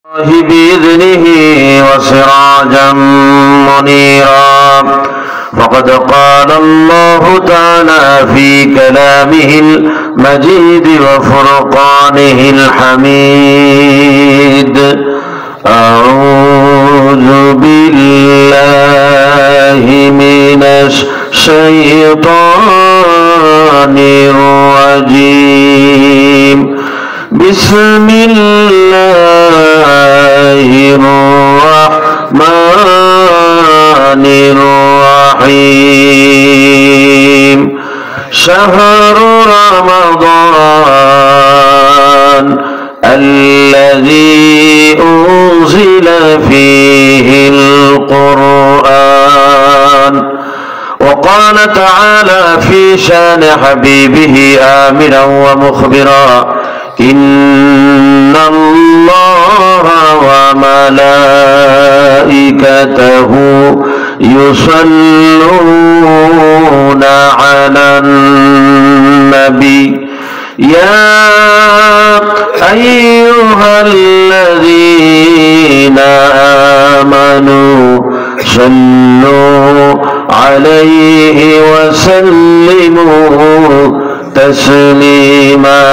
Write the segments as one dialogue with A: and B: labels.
A: بإذنه وسراجا منيرا. وقد قال الله تعالى في كلامه المجيد وفرقانه الحميد: أعوذ بالله من الشيطان الرجيم. بسم الله الرحمن الرحيم. شهر رمضان الذي أنزل فيه القرآن. وقال تعالى في شان حبيبه آمرا ومخبرا: إن الله وملائكته يصلون على النبي يا أيها الذين آمنوا صلوا عليه وسلموا تسليما.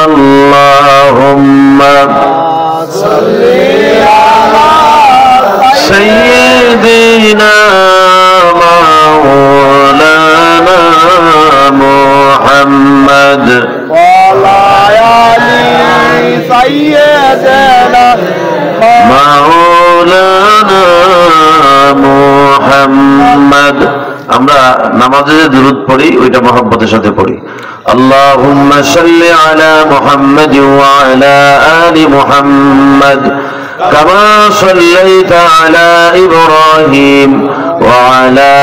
A: اللهم صل على سيدنا مولانا محمد
B: وعلى آل سيدنا
A: مولانا محمد। আমরা নামাজে যে দুরূদ পড়ি ওইটা মহব্বতের সাথে পড়ি। আল্লাহুম্মা সাল্লি আলা মুহাম্মাদ ওয়া আলা আলি মুহাম্মাদ কামা সাল্লাইতা আলা ইব্রাহিম ওয়া আলা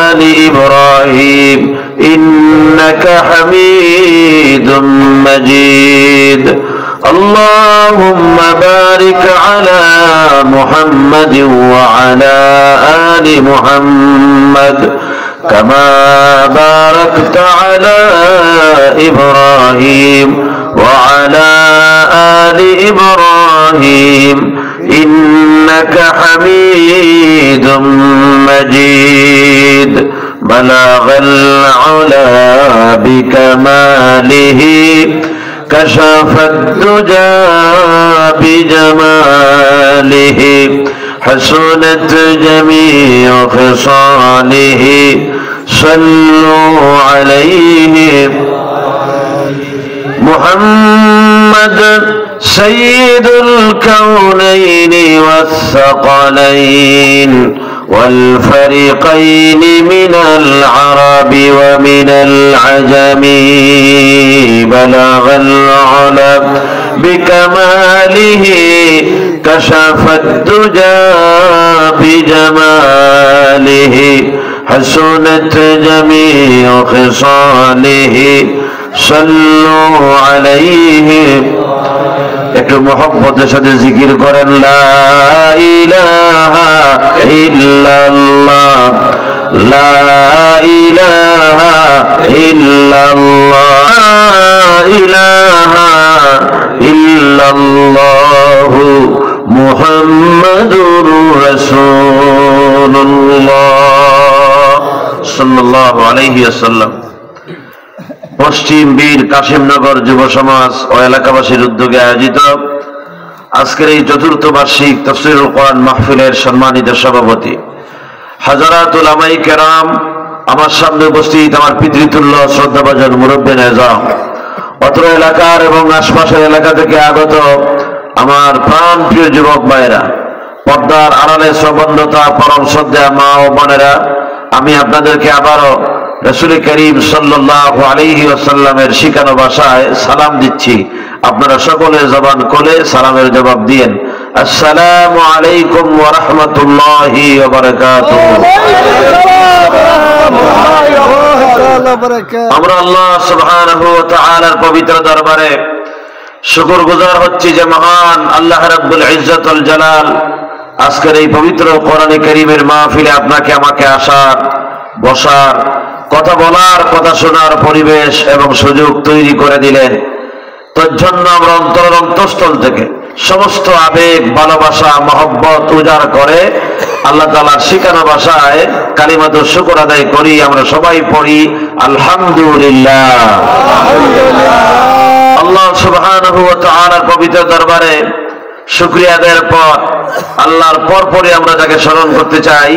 A: আলি ইব্রাহিম ইন্নাকা হামিদুম মাজিদ। اللهم بارك على محمد وعلى آل محمد كما باركت على إبراهيم وعلى آل إبراهيم إنك حميد مجيد. بلغ العلا بكماله كشف الدجى بجماله حسنت جميع خصاله صلوا عليه. محمد سيد الكونين والثقلين والفريقين من العرب ومن العجم. بلغ العلا بكماله كشف الدجى بجماله حسنت جميع خصاله صلوا عليه. একটু মহব্বতের সাথে জিকির করেন: লা ইলাহা ইল্লাল্লাহ লা ইলাহা ইল্লাল্লাহ লা ইলাহা ইল্লাল্লাহ মুহাম্মাদুর রাসূলুল্লাহ সাল্লাল্লাহু আলাইহি ওয়াসাল্লাম। পশ্চিম বীর কাশিমনগর যুব সমাজ ও এলাকাবাসীর উদ্যোগে আয়োজিত আজকের এই চতুর্থ বার্ষিক তাফসীরুল কোরআন মাহফিলের সম্মানিত সভাপতি হাজারাত উলামায়ে কেরাম, আমার সামনে উপস্থিত আমার পিতৃতুল্য শ্রদ্ধাভাজন মুরব্বিয়ান আযম, অত্র এলাকার এবং আশপাশের এলাকা থেকে আগত আমার প্রাণ প্রিয় যুবক ভাইয়েরা, পর্দার আড়ালে শ্রবণরতা পরম শ্রদ্ধা মা ও বোনেরা, আমি আপনাদেরকে আবারও রাসূল করিম সাল্লাল্লাহু আলাইহি ওয়াসাল্লামের শিখানো ভাষায় সালাম দিচ্ছি। আপনারা সকলে জবান খুলে সালামের জবাব দিয়েন: আসসালামু আলাইকুম ওয়া রাহমাতুল্লাহি ওয়া বারাকাতুহু। আমরা আল্লাহ সুবহানাহু ওয়া তাআলার পবিত্র দরবারে শুকরগুজার হচ্ছি যে মহান আল্লাহ রাব্বুল ইজ্জত ওয়াল জালাল আজকের এই পবিত্র কোরআনে কারীমের মাহফিলে আপনাকে আমাকে আসার, বসার, কথা বলার, কথা শোনার পরিবেশ এবং সুযোগ তৈরি করে দিলেন। তোর জন্য আমরা অন্তরস্থল থেকে সমস্ত আবেগ, ভালোবাসা, মহব্বত উজাড় করে আল্লাহ তাআলার শিখানো ভাষায় কালিমাতুশ শুকর আদায় করি। আমরা সবাই পড়ি আলহামদুলিল্লাহ। আল্লাহ সুবহানাহু ওয়া তাআলার পবিত্র দরবারে শুকরিয়া আদায়ের পর আল্লাহর পরপরই আমরা যাকে স্মরণ করতে চাই,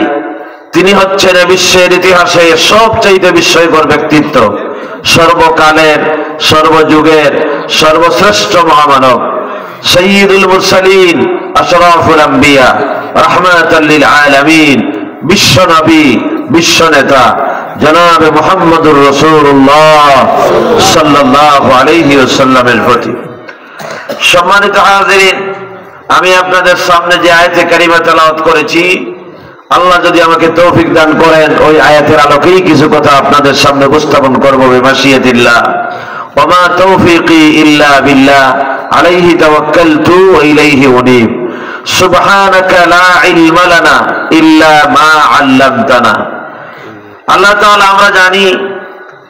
A: তিনি হচ্ছেন বিশ্বের ইতিহাসে সবচেয়ে বিস্ময়কর ব্যক্তিত্ব, সর্বকালের, সর্বযুগের সর্বশ্রেষ্ঠ মহামানব, সাইয়্যিদুল মুরসালিন, আশরাফুল আম্বিয়া, রাহমাতাল লিল আলামিন, বিশ্বনবী, বিশ্বনেতা জনাবে মুহাম্মদুর রাসূলুল্লাহ সাল্লাল্লাহু আলাইহি ওয়াসাল্লামের প্রতি। সম্মানিত হাজিরিন, আমি আপনাদের সামনে যে আয়াতে কারিমা তেলাওয়াত করেছি, আল্লাহ যদি আমাকে তৌফিক দান করেন ওই আয়াতের আলোকেই কিছু কথা আপনাদের সামনে উপস্থাপন করব বিমাশিয়াতিল্লাহ। ওয়া মা তৌফিকি ইল্লা বিল্লাহ আলাইহি তাওয়াক্কালতু ওয়া ইলাইহি উনীব। সুবহানাকা লা ইলমা লানা ইল্লা মা আল্লামতানা। আল্লাহ তাআলা আমরা জানি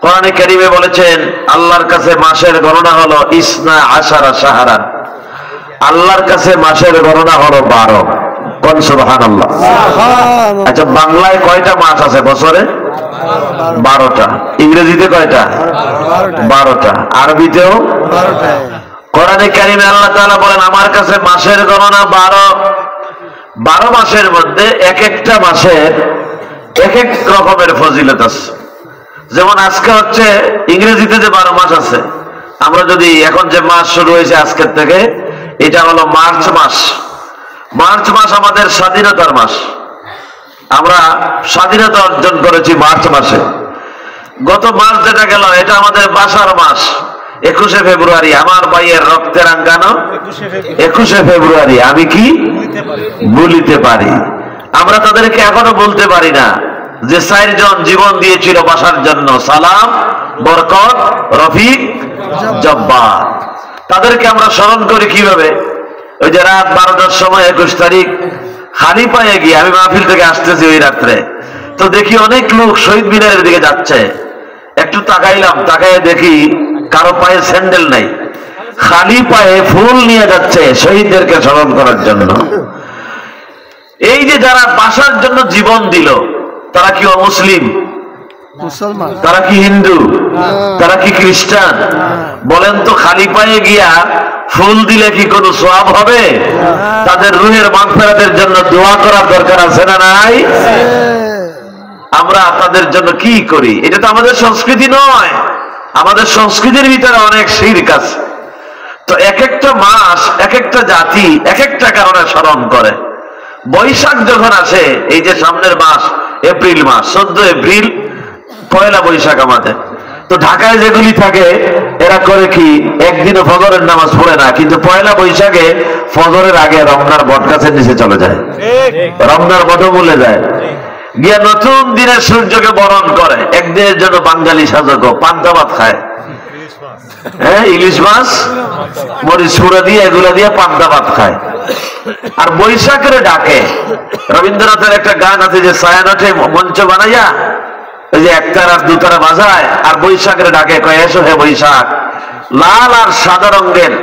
A: কোরআনে কারীমে বলেছেন আল্লাহর কাছে মাসের গণনা হলো 12 শাহরান। আল্লাহর কাছে মাসের গণনা হলো 12। কোন সুবহানাল্লাহ। আচ্ছা, বাংলায় কয়টা মাস আছে বছরে? 12টা। ইংরেজিতে কয়টা? 12টা। আরবিতেও 12টা। কোরআনে কারীমে আল্লাহ তাআলা বলেন আমার কাছে মাসের গণনা 12। 12 মাসের মধ্যে এক একটা মাসের এক এক রকমের ফজিলত আছে। যেমন আজকে হচ্ছে ইংরেজিতে যে 12 মাস আছে, আমরা যদি এখন যে মাস শুরু হয়েছে আজকের থেকে, এটা হলো মার্চ মাস। মার্চ মাস আমাদের স্বাধীনতার মাস। আমরা স্বাধীনতা অর্জন করেছি মার্চ মাসে। গত মাস যেটা গেল এটা আমাদের বাসার মাস, 21শে ফেব্রুয়ারি। আমার ভাইয়ের রক্তের রাঙ্গানো 21শে ফেব্রুয়ারি আমি কি ভুলিতে পারি? আমরা তাদেরকে এখনো বলতে পারি না যে 4 জন জীবন দিয়েছিল বাসার জন্য, সালাম, বরকত, রফিক, জব্বার। তাদেরকে আমরা স্মরণ করি কিভাবে? ওই যে রাত 12টার সময় 21 তারিখ খালি পায়ে গিয়ে আমি মাহফিল থেকে আসতেছি ওই রাত্রে, তো দেখি অনেক লোক শহীদ মিনারের দিকে যাচ্ছে। একটু তাকাইলাম, তাকায় দেখি কারো পায়ে স্যান্ডেল নাই, খালি পায়ে ফুল নিয়ে যাচ্ছে শহীদদেরকে স্মরণ করার জন্য। এই যে যারা বাসার জন্য জীবন দিল, তারা কি অমুসলিম? মুসলমান? তারা কি হিন্দু? তারা কি খ্রিস্টান? বলেন তো, খালি পায়ে গিয়া ফুল দিলে কি কোনো সওয়াব হবে? তাদের রুহের মাগফিরাতের জন্য দোয়া করার দরকার আছে না নাই? আমরা তাদের জন্য কি করি? এটা তো আমাদের সংস্কৃতি নয়। আমাদের সংস্কৃতির ভিতরে অনেক শিরক আছে। তো এক একটা মাস এক একটা জাতি এক একটা কারণে স্মরণ করে। বৈশাখ যখন আসে, এই যে সামনের মাস এপ্রিল মাস, 14 এপ্রিল পয়লা বৈশাখ আমাদের, তো ঢাকায় যেগুলি থাকে এরা করে কি, একদিনও ফজরের নামাজ পড়ে না, কিন্তু পয়লা বৈশাখে ফজরের আগে রমনার বট গাছের নিচে চলে যায়, রমনার বটমূলে যায়, গিয়ে নতুন দিনের সূর্যকে বরণ করে। একদিনের জন্য বাঙালি সাজক পান্তা ভাত খায়, হ্যাঁ, ইলিশ মাছ মরিচ ছুড়ে দিয়ে এগুলো দিয়ে পান্তা ভাত খায়। আর বৈশাখের ডাকে রবীন্দ্রনাথের একটা গান আছে যে ছায়ানটে মঞ্চ বানাইয়া ওই যে একতারা আর দুতারা বাজায়, আর বৈশাখের ডাকে কয় এসো হে বৈশাখ। লাল আর সাদা রঙের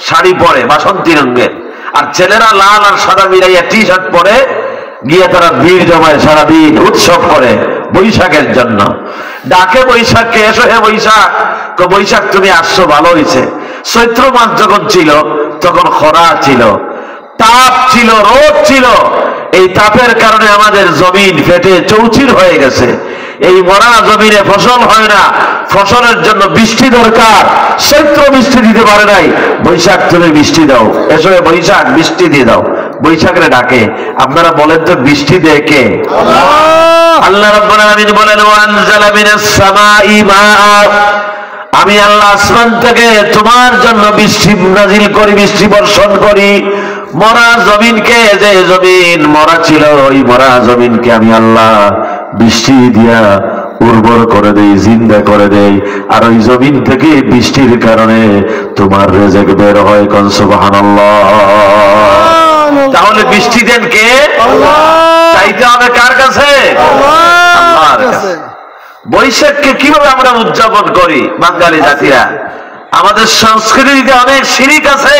A: শাড়ি পরে, বাসন্তী রঙের, আর ছেলেরা লাল আর সাদা মিলাইয়া টি শার্ট পরে গিয়ে তারা ভিড় জমায়, সারাদিন উৎসব করে বৈশাখের জন্য। ডাকে বৈশাখকে এসো হে বৈশাখ। বৈশাখ তুমি আসছো, ভালো হয়েছে। চৈত্র মাস যখন ছিল তখন খরা ছিল, তাপ ছিল, রোদ ছিল। এই তাপের কারণে আমাদের জমিন ফেটে চৌচির হয়ে গেছে। এই মরা জমিনে ফসল হয় না, ফসলের জন্য বৃষ্টি দরকার। চৈত্র বৃষ্টি দিতে পারে নাই, বৈশাখ তুমি বৃষ্টি দাও, এসো বৈশাখ বৃষ্টি দিয়ে দাও। বৈশাখের ডাকে। আপনারা বলেন তো বৃষ্টি দেয় কে? আল্লাহ রাব্বুল আলামিন বলেন ওয়ানজালা মিনাস সামাই মাআ, আমি আল্লাহ আসমান থেকে তোমার জন্য বৃষ্টি নাজিল করি, বৃষ্টি বর্ষণ করি। মরা জমিনকে, যে জমিন মরা ছিল, ওই মরা জমিনকে আমি আল্লাহ বৃষ্টি দিয়া উর্বর করে দেই, জিন্দা করে দেই। আর ওই জমিন থেকে বৃষ্টির কারণে তোমার রিজিক বের হয়। কোন সুবহানাল্লাহ। তাহলে বৃষ্টি দেন কে? আল্লাহ। চাইতে হবে কার কাছে? আল্লাহর কাছে। বৈশাখকে কিভাবে আমরা উদযাপন করি বাঙালি জাতিরা? আমাদের সংস্কৃতিতে অনেক শিরিক আছে।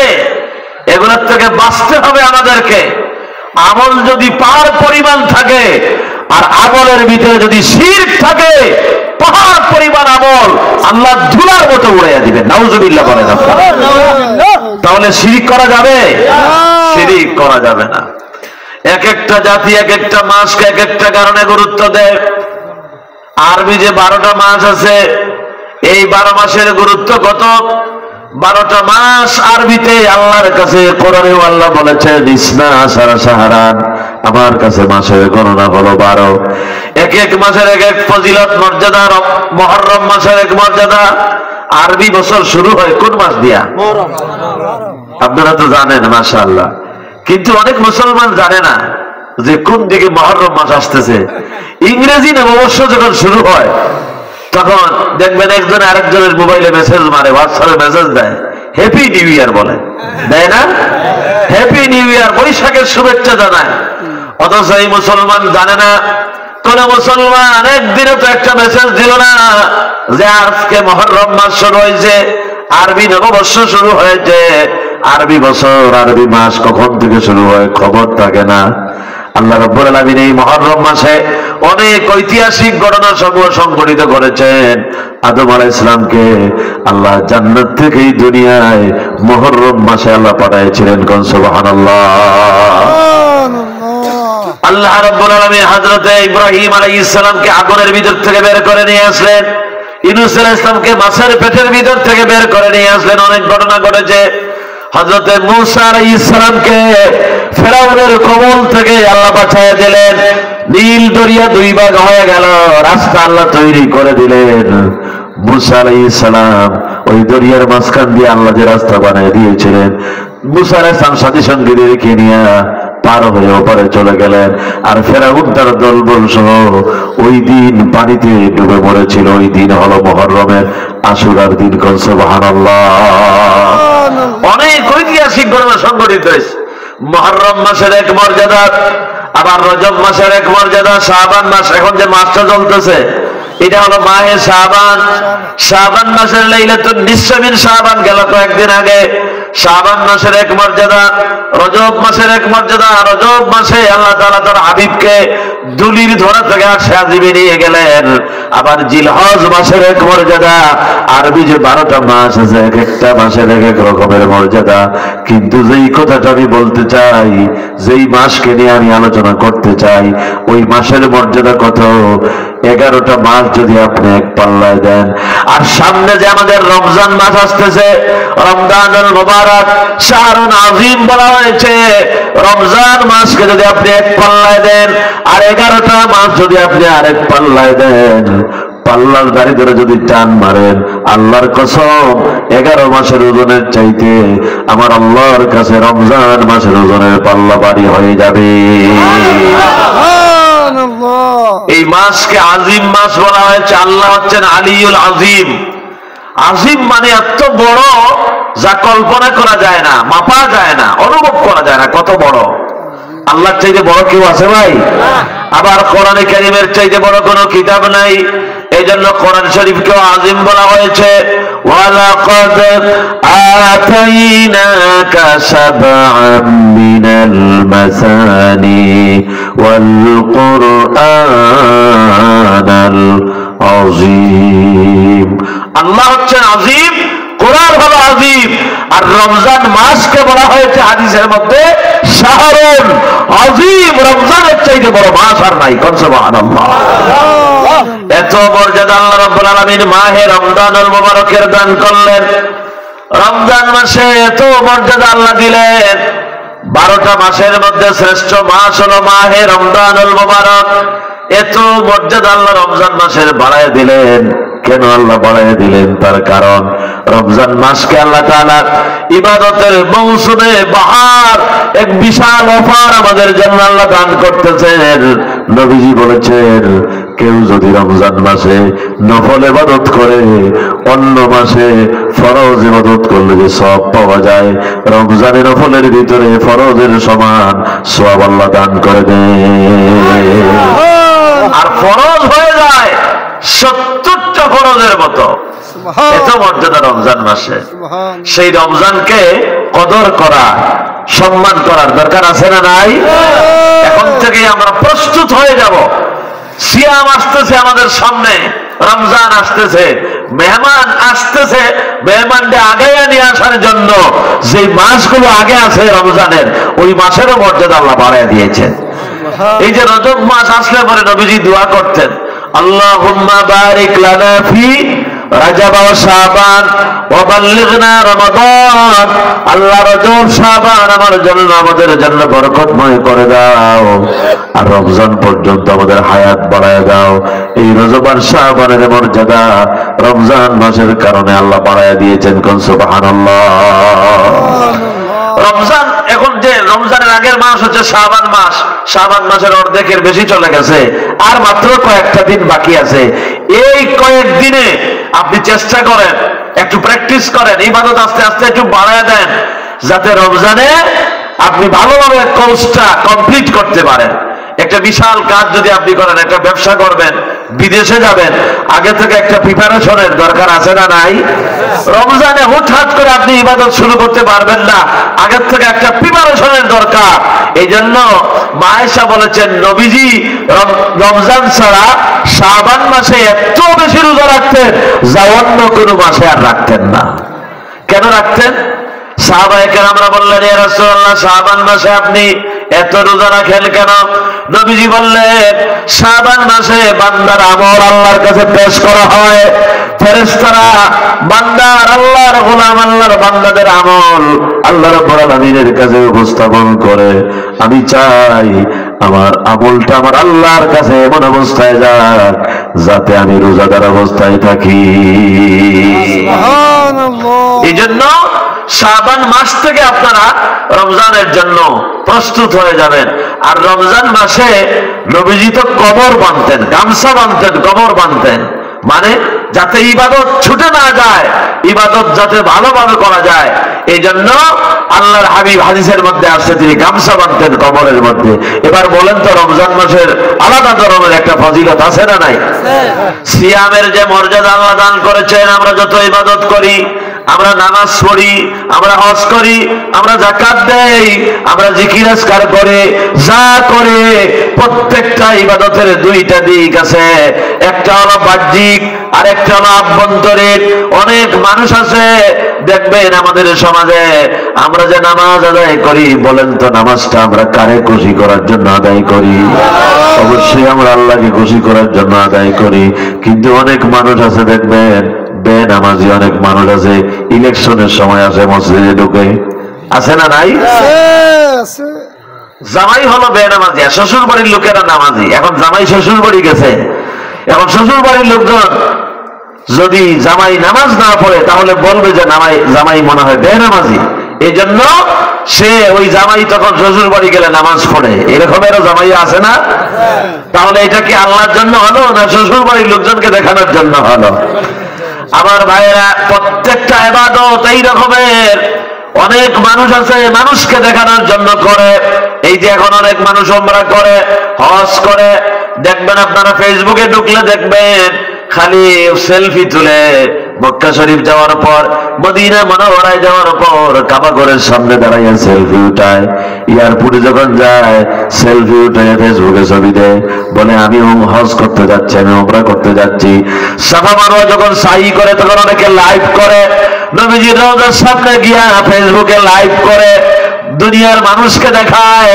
A: এগুলোর থেকে বাঁচতে হবে আমাদেরকে। আমল যদি পাহাড় পরিমাণ থাকে আর আমলের ভিতরে যদি শিরক থাকে, পাহাড় পরিমাণ আমল আল্লাহ ধুলার মতো উড়াইয়া দিবেন। নাউজুবিল্লাহ বলেন আপনারা। তাহলে শিরক করা যাবে? শিরক করা যাবে না। এক একটা জাতি এক একটা মাসকে এক একটা কারণে গুরুত্ব দেয়। আরবি যে 12টা মাস আছে, এই 12 মাসের গুরুত্ব কত? 12টা মাস আরবিতে আল্লাহর কাছে, কোরআনেও আল্লাহ বলেছেন ইসনা আশারা শাহরান, আমার কাছে মাসের গণনা হলো 12। এক এক মাসের এক এক ফজিলত মর্যাদা। মুহররম মাসের এক মর্যাদা। আরবি বছর শুরু হয় কোন মাস দিয়া? আপনারা তো জানেন মাশাআল্লাহ, কিন্তু অনেক মুসলমান জানে না যে কোন দিকে মুহররম মাস আসতেছে। ইংরেজি নববর্ষ যখন শুরু হয় তখন দেখবেন একজন আরেকজনের মোবাইলে মেসেজ মারে, হোয়াটসঅ্যাপে মেসেজ দেয়, হ্যাপি নিউ ইয়ার বলে, দেয় না? হ্যাপি নিউ ইয়ার, বৈশাখের শুভেচ্ছা জানায়। অথচ এই মুসলমান জানে না, কোন মুসলমান একদিনও তো একটা মেসেজ দিল না যে আজকে মুহররম মাস শুরু হয়েছে, আরবি নববর্ষ শুরু হয়েছে। আরবি বছর, আরবি মাস কখন থেকে শুরু হয় খবর থাকে না। আল্লাহ রাব্বুল আলামিন এই মুহররম মাসে অনেক ঐতিহাসিক ঘটনা সমূহ সংঘটিত করেছেন। আদম আলাইহিস সালামকে আল্লাহ জান্নাত থেকে এই দুনিয়ায় মুহররম মাসে আল্লাহ পাঠাইছিলেন। কোন সুবহানাল্লাহ। আল্লাহ রাব্বুল আলামিন হযরত ইব্রাহিম আলাইহিস সালামকে আগুনের ভিতর থেকে বের করে নিয়ে আসলেন। ইউনূস আলাইহিস সালামকে মাছের পেটের ভিতর থেকে বের করে নিয়ে আসলেন। অনেক ঘটনা ঘটেছে। হযরত মূসা আলাইহিস সালামকে ফেরাউনের কবল থেকে আল্লাহ বাঁচিয়ে দিলেন। নীল দরিয়া 2 ভাগ হয়ে গেল, রাস্তা আল্লাহ তৈরি করে দিলেন। মূসা আলাইহিস সালাম ওই দরিয়ার মাঝখান দিয়ে আল্লাহ যে রাস্তা বানিয়ে দিয়েছিলেন, মূসা আলাইহিস সালাম সাথী সঙ্গীদেরকে নিয়ে পার হয়ে ওপারে চলে গেলেন। আর ফেরাউন তার দলবল সহ ওই দিন পানিতে ডুবে মরেছিল। ওই দিন হলো মুহররমের আশুরার দিন। কোন সুবহানাল্লাহ। অনেক ঐতিহাসিক ঘটনা সংঘটিত হয়েছে। মুহররম মাসের এক মর্যাদা, আবার রজব মাসের এক মর্যাদা, শাবান মাস, এখন যে মাসটা চলতেছে এটা হলো মাহে শাবান। শাবান মাসের লাইলাতুন নিসফ মিন শাবান গেল কয়েকদিন আগে। শাবান মাসের এক মর্যাদা, রজব মাসের এক মর্যাদা। রজব মাসে আল্লাহ তাআলা তার হাবিবকে দুলির ধরা থেকে সাজিয়ে নিয়ে গেলেন। আবার জিলহজ মাসের এক মর্যাদা। আরবি যে 12টা মাস আছে, এক একটা মাসের এক এক রকমের মর্যাদা। কিন্তু যেই কথাটা আমি বলতে চাই, যেই মাসকে নিয়ে আমি আলোচনা করতে চাই, ওই মাসের মর্যাদা কত? 11টা মাস যদি আপনি এক পাল্লায় দেন। আর সামনে যে আমাদের রমজান মাস আসতেছে, রমজানুল মুবারক, শাহরুন আযীম বলা হয়েছে। রমজান মাসকে যদি আপনি এক পাল্লায় দেন, আর 11টা মাস যদি আপনি আরেক পাল্লায় দেন, পাল্লার দাড়ি ধরে যদি টান মারেন, আল্লাহর কসম 11 মাসের ওজনের চাইতে আমার আল্লাহর কাছে রমজান মাসের ওজনের পাল্লা ভারী হয়ে যাবে। এই মাসকে আজিম মাস বলা হয়েছে। আল্লাহ হচ্ছেন আলিউল আজিম। আজিম মানে এত বড় যা কল্পনা করা যায় না, মাপা যায় না, অনুভব করা যায় না কত বড়। আল্লাহর চাইতে বড় কেউ আছে ভাই? আবার কোরআনে কারীমের চাইতে বড় কোনো কিতাব নাই। এই জন্য কোরআন শরীফকেও আজিম বলা হয়েছে। ওয়ালাকাদ আতাইনাকা সাবআম মিনাল মাসানি ওয়াল কুরআনাল আযীম। আল্লাহ হচ্ছেন আজিম, কোরআন হলো আজিম। আর রমজান মাসকে বলা হয়েছে হাদিসের মধ্যে শাহরুন আযীম। রমজানের চাইতে বড় মাস আর নাই। কোন সুবহানাল্লাহ। এত মর্যাদা আল্লাহ রাব্বুল আলামিন মাহে রমজানুল মুবারকের দান করলেন। রমজান মাসে এত মর্যাদা আল্লাহ দিলেন। 12টা মাসের মধ্যে শ্রেষ্ঠ মাস হলো মাহে রমজানুল মুবারক। এত মর্যাদা আল্লাহ রমজান মাসের বাড়ায় দিলেন। কেন আল্লাহ বাড়ায় দিলেন? তার কারণ রমজান মাসকে আল্লাহ তাআলা ইবাদতের মৌসুমে বাহার, এক বিশাল অফার আমাদের জন্য আল্লাহ দান করতেছেন। নবীজি বলেছেন, কেউ যদি রমজান মাসে নফল ইবাদত করে, অন্য মাসে ফরজ ইবাদত করলে যে সওয়াব পাওয়া যায়, রমজানের নফলের ভিতরে ফরজের সমান সওয়াব আল্লাহ দান করে দেন। আর ফরজ হয়ে যায় 70টা ফরজের মতো। এত মর্যাদা রমজান মাসে। সেই রমজানকে কদর করা, সম্মান করার দরকার আছে না নাই? এখন থেকেই আমরা প্রস্তুত হয়ে যাব। সিয়াম আসতেছে আমাদের সামনে, রমজান আসতেছে, মেহমান আসতেছে। মেহমানদের আগে নিয়ে আসার জন্য যে মাসগুলো আগে আছে রমজানের, ওই মাসেরও মর্যাদা আল্লাহ বাড়ায় দিয়েছেন। এই যে রজব মাস আসলে পরে নবীজি দোয়া করতেন, আল্লাহুম্মা বারিক লানা ফি রাজাব ওয়া শাবান ওয়া বাল্লিগনা রমাদান। আল্লাহ রজব শাবান আমার জন্য, আমাদের জন্য বরকতময় করে দাও, আর রমজান পর্যন্ত আমাদের হায়াত বাড়ায় দাও। এই রজব আর শাবানের মর্যাদা রমজান মাসের কারণে আল্লাহ বাড়ায় দিয়েছেন। কোন সুবহানাল্লাহ। রমজান, এখন যে রমজানের আগের মাস হচ্ছে শাবান মাস, শাবান মাসের অর্ধেকের বেশি চলে গেছে, আর মাত্র কয়েকটা দিন বাকি আছে। এই কয়েকদিনে আপনি চেষ্টা করেন, একটু প্র্যাকটিস করেন, ইবাদত আস্তে আস্তে একটু বাড়ায় দেন, যাতে রমজানে আপনি ভালোভাবে কোর্সটা কমপ্লিট করতে পারেন। একটা বিশাল কাজ যদি আপনি করেন, একটা ব্যবসা করবেন, বিদেশে যাবেন, আগে থেকে একটা প্রিপারেশনের দরকার আছে না নাই? রমজানে হুটহাট করে আপনি ইবাদত শুরু করতে পারবেন না, আগের থেকে একটা প্রিপারেশনের দরকার। এই জন্য মা আয়েশা বলেছেন, নবীজি রমজান ছাড়া শাবান মাসে এত বেশি রোজা রাখতেন যা অন্য কোনো মাসে আর রাখতেন না। কেন রাখতেন? সাহাবায়ে কেরামরা বললেন, ইয়া রাসূলুল্লাহ, শাবান মাসে আপনি এত রোজা রাখেন কেন? নবীজি বললেন, শাবান মাসে বান্দার আমল আল্লাহর কাছে পেশ করা হয়। ফেরেশতারা বান্দার, আল্লাহর গোলাম, আল্লাহর বান্দাদের আমল আল্লাহ রাব্বুল আলামিনের কাছে উপস্থাপন করে। আমি চাই আমার আমলটা আমার আল্লাহর কাছে এমন অবস্থায় যাক যাতে আমি রোজাদার অবস্থায় থাকি। এই জন্য শাবান মাস থেকে আপনারা রমজানের জন্য প্রস্তুত হয়ে যাবেন। আর রমজান মাসে নবীজি তো কবর বাঁধতেন, গামছা বাঁধতেন, কবর বাঁধতেন, মানে যাতে ইবাদত ছুটে না যায়, ইবাদত যাতে ভালোভাবে করা যায়। এই জন্য আল্লাহর হাবিব হাদিসের মধ্যে আসছে, তিনি গামছা বাঁধতেন কবরের মধ্যে। এবার বলেন তো, রমজান মাসের আলাদা ধরনের একটা ফজিলত আছে না নাই? সিয়ামের যে মর্যাদা আল্লাহ দান করেছেন, আমরা যত ইবাদত করি, আমরা নামাজ পড়ি, আমরা হজ করি, আমরা যাকাত দেই, আমরা জিকির আজকার করে, যা করে, প্রত্যেকটা ইবাদতের দুইটা দিক আছে। একটা হলো বাহ্যিক, আর একটা হলো আভ্যন্তরীণ। অনেক মানুষ আছে দেখবেন আমাদের সমাজে, আমরা যে নামাজ আদায় করি, বলেন তো নামাজটা আমরা কারে খুশি করার জন্য আদায় করি? অবশ্যই আমরা আল্লাহকে খুশি করার জন্য আদায় করি। কিন্তু অনেক মানুষ আছে দেখবেন বেনামাজি, অনেক মানুষ আছে ইলেকশনের সময় আছে মসজিদে ঢুকে, আছে না নাই? জামাই হলো বেনামাজি, শ্বশুর বাড়ির লোকেরা নামাজি। এখন জামাই শ্বশুর বাড়ি গেছে, এখন শ্বশুর বাড়ির লোকজন যদি জামাই নামাজ না পড়ে তাহলে বলবে যে জামাই মনে হয় বেনামাজি। এই জন্য সে ওই জামাই তখন শ্বশুর বাড়ি গেলে নামাজ পড়ে। এরকমেরও জামাই আছে না? তাহলে এটা কি আল্লাহর জন্য হলো না শ্বশুর বাড়ির লোকজনকে দেখানোর জন্য হলো? আমার ভাইয়েরা, প্রত্যেকটা ইবাদত এই রকমের। অনেক মানুষ আছে মানুষকে দেখানোর জন্য করে। এই যে এখন অনেক মানুষ উমরা করে, হজ করে, দেখবেন আপনারা ফেসবুকে ঢুকলে দেখবেন খালি সেলফি তুলে। মক্কা শরীফ যাওয়ার পর, মদিনা মুনাওয়ারায় যাওয়ার পর কাবা ঘরের সামনে দাঁড়াইয়া সেলফি উঠায়। এয়ারপোর্টে যখন যায় সেলফি উঠায় ফেসবুকে ছবি দেয়, বলে আমি হজ করতে যাচ্ছি, আমি উমরা করতে যাচ্ছি। সাফা মারওয়া যখন সাই করে তখন অনেকে লাইভ করে। নবীজির রওজার সামনে গিয়া ফেসবুকে লাইভ করে, দুনিয়ার মানুষকে দেখায়,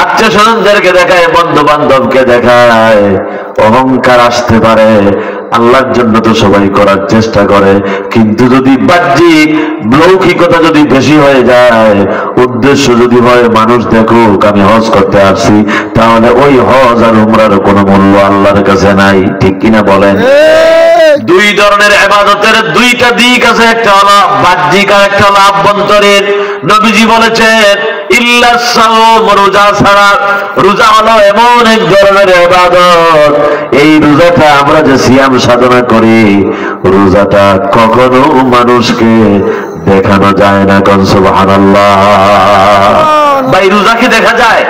A: আত্মীয় স্বজনদেরকে দেখায়, বন্ধু বান্ধবকে দেখায়। অহংকার আসতে পারে, আল্লাহর জন্য তো সবাই করার চেষ্টা করে, কিন্তু যদি বাহ্যিক লৌকিকতা যদি বেশি হয়ে যায়, উদ্দেশ্য যদি হয় মানুষ দেখুক আমি হজ করতে আসছি, তাহলে ওই হজ আর উমরার কোনো মূল্য আল্লাহর কাছে নাই। ঠিক কিনা বলেন? দুই ধরনের ইবাদতের দুইটা দিক আছে, একটা হলো বাহ্যিক আর একটা হলো আভ্যন্তরীণ। নবীজি বলেছেন ইল্লা সাওম, রোজা ছাড়া। রোজা হলো এমন এক ধরনের ইবাদত, এই রোজাটা আমরা যে সিয়াম সাধনা করি, রোজাটা কখনো মানুষকে দেখানো যায় না। কোন সুবহানাল্লাহ। ভাই, রোজা কি দেখা যায়?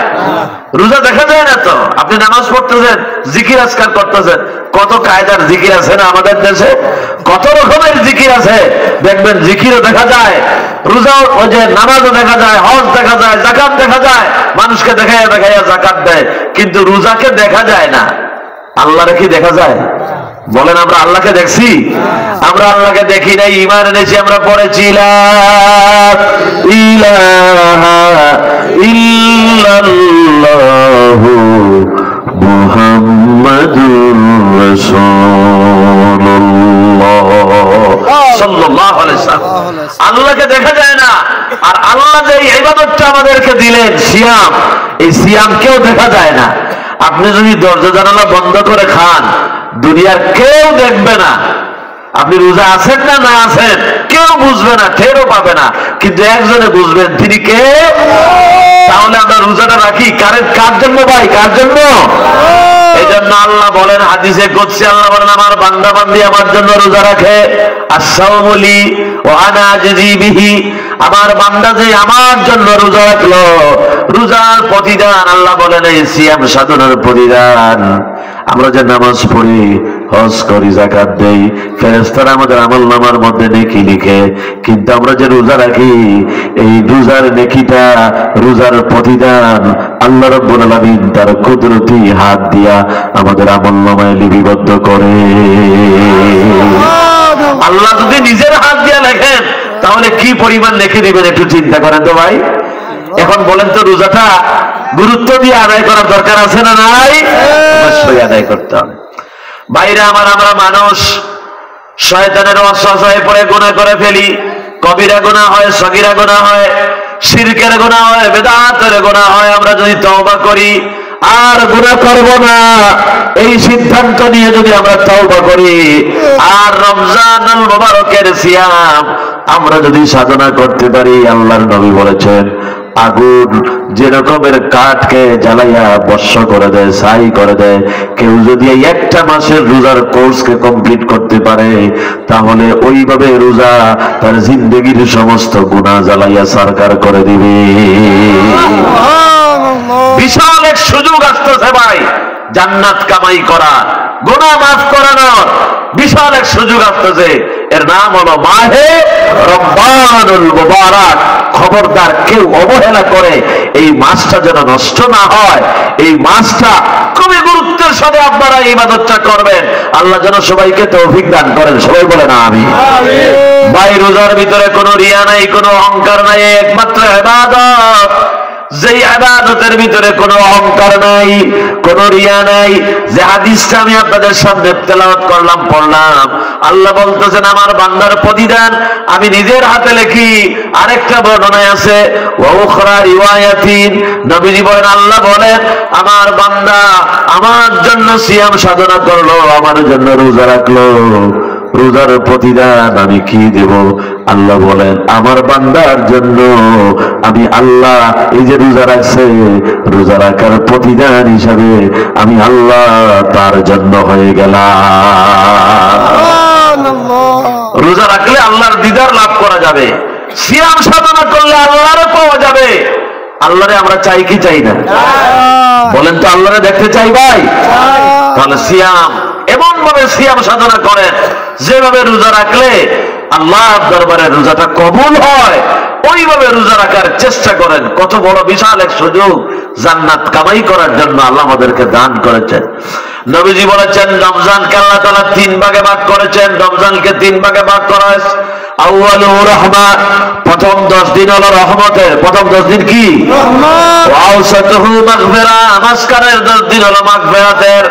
A: রোজা দেখা যায় না তো। আপনি নামাজ পড়তেছেন, জিকির আজকার করতেছেন, কত কায়দার জিকির আছে না আমাদের দেশে, কত রকমের জিকির আছে। দেখবেন জিকিরও দেখা যায়, রোজাও, ওই যে নামাজও দেখা যায়, হজ দেখা যায়, যাকাত দেখা যায়, মানুষকে দেখাইয়া দেখাইয়া যাকাত দেয়, কিন্তু রোজাকে দেখা যায় না। আল্লাহরে কি দেখা যায়? বলেন, আমরা আল্লাহকে দেখছি? আমরা আল্লাহকে দেখি নাই, ঈমান এনেছি। আমরা পড়েছি লা ইলাহা ইল্লাল্লাহু মুহাম্মাদুর রাসূলুল্লাহ সাল্লাল্লাহু আলাইহি ওয়াসাল্লাম। আল্লাহকে দেখা যায় না। আর আল্লাহ যে ইবাদতটা আমাদেরকে দিলেন, সিয়াম, এই সিয়ামকেও দেখা যায় না। আপনি যদি দরজা জানালা বন্ধ করে খান, দুনিয়ার কেউ দেখবে না আপনি রোজা আছেন না না আছেন, কেউ বুঝবে না, টেরও পাবে না, কিন্তু একজনে বুঝবেন, তিনি কে? তাহলে আমরা রোজাটা রাখি কার জন্য ভাই? কার জন্য? এই জন্য আল্লাহ বলেন হাদিসে কুদসি, আল্লাহ বলেন আমার বান্দা বান্দি আমার জন্য রোজা রাখে, আস-সাওমু লি ওয়া আনা আজজি বিহি, আমার বান্দা যে আমার জন্য রোজা রাখলো, রোজার প্রতিদান আল্লাহ বলেন এই সিয়াম সাধনার প্রতিদান। আমরা যে নামাজ পড়ি, হজ করি, যাকাত দেই, ফেরেশতারা আমাদের আমলনামার মধ্যে নেকি লিখে, কিন্তু আমরা যে রোজা রাখি, এই রোজার নেকিটা, রোজার প্রতিদান আল্লাহ রাব্বুল আলামিন তার কুদরতি হাত দিয়া আমাদের আমলনামায় লিপিবদ্ধ করে। আল্লাহ যদি নিজের হাত দিয়া লেখেন, তাহলে কি পরিমাণ লিখে দিবেন একটু চিন্তা করেন তো ভাই। এখন বলেন তো, রোজাটা গুরুত্ব দিয়ে আদায় করার দরকার আছে না নাই? অবশ্যই আদায় করতে হবে। বাইরে আমরা মানুষ শয়তানের ওয়াসওয়াসায় পড়ে গুনাহ করে ফেলি। কবিরা গুনাহ হয়, সগীরা গুনাহ হয়, শিরকের গুনাহ হয়, বিদআতের গুনাহ হয়। আমরা যদি তওবা করি আর গুনাহ করব না, এই সিদ্ধান্ত নিয়ে যদি আমরা তওবা করি, আর রমজানুল মুবারকের সিয়াম আমরা যদি সাধনা করতে পারি, আল্লাহর নবী বলেছেন আগুন যে রকমের কাঠকে জ্বালাইয়া বর্ষ করে দেয়, ছাই করে দেয়, কেউ যদি এই একটা মাসের রোজার কোর্সকে কমপ্লিট করতে পারে, তাহলে ওইভাবে রোজা তার জিন্দগির সমস্ত গুনাহ জ্বালাইয়া সরকার করে দিবে। বিশাল এক সুযোগ আসতেছে ভাই, জান্নাত কামাই করা, গুনাহ মাফ করানোর বিশাল এক সুযোগ আসতেছে। এর নাম হলো মাহে রমজানুল মুবারক। খবরদার কেউ অবহেলা করে এই মাসটা যেন নষ্ট না হয়। এই মাসটা খুবই গুরুত্বের সাথে আপনারা এই ইবাদতটা করবেন। আল্লাহ যেন সবাইকে তৌফিক দান করেন। সবাই বলে না আমিন। ভাই, রোজার ভিতরে কোনো রিয়া নাই, কোনো অহংকার নাই, একমাত্র ইবাদত। যেই ইবাদতের ভিতরে কোনো অহংকার নাই, কোনো রিয়া নাই, যে হাদিসটা আমি আপনাদের সামনে তেলাওয়াত করলাম, পড়লাম, আল্লাহ বলতেছেন আমার বান্দার প্রতিদান আমি নিজের হাতে লিখি। আরেকটা বর্ণনায় আছে ওয়া উখরা রিওয়ায়াতিন, নবীজি বলেন, আল্লাহ বলেন আমার বান্দা আমার জন্য সিয়াম সাধনা করলো, আমার জন্য রোজা রাখলো, রোজার প্রতিদান আমি কি দেব? আল্লাহ বলেন আমার বান্দার জন্য আমি আল্লাহ এই যে রোজা রাখছে, রোজা রাখার প্রতিদান হিসাবে আমি আল্লাহ তার জন্য হয়ে গেলাম। রোজা রাখলে আল্লাহর দিদার লাভ করা যাবে, সিয়াম সাধনা করলে আল্লাহরে পাওয়া যাবে। আল্লাহরে আমরা চাই কি চাই না? বলেন তো, আল্লাহরে দেখতে চাই ভাই? তাহলে সিয়াম এমন ভাবে সিয়াম সাধনা করেন যেভাবে রোজা রাখলে আল্লাহর দরবারে রোজাটা কবুল হয়, ওইভাবে রোজা রাখার চেষ্টা করেন। কত বড় বিশাল এক সুযোগ জান্নাত কামাই করার জন্য আল্লাহ আমাদেরকে দান করেছেন। নবীজি বলেছেন রমজানকে আল্লাহ তাআলা 3 ভাগে ভাগ করেছেন। রমজানকে 3 ভাগে ভাগ করা হয়েছে। আউয়ালুহু রাহমাত, প্রথম 10 দিন হলো রহমতের। প্রথম 10 দিন কি? রহমত। ওয়া আওসাতুহু মাগফিরা, মাঝখানের 10 দিন হলো মাগফিরাতের।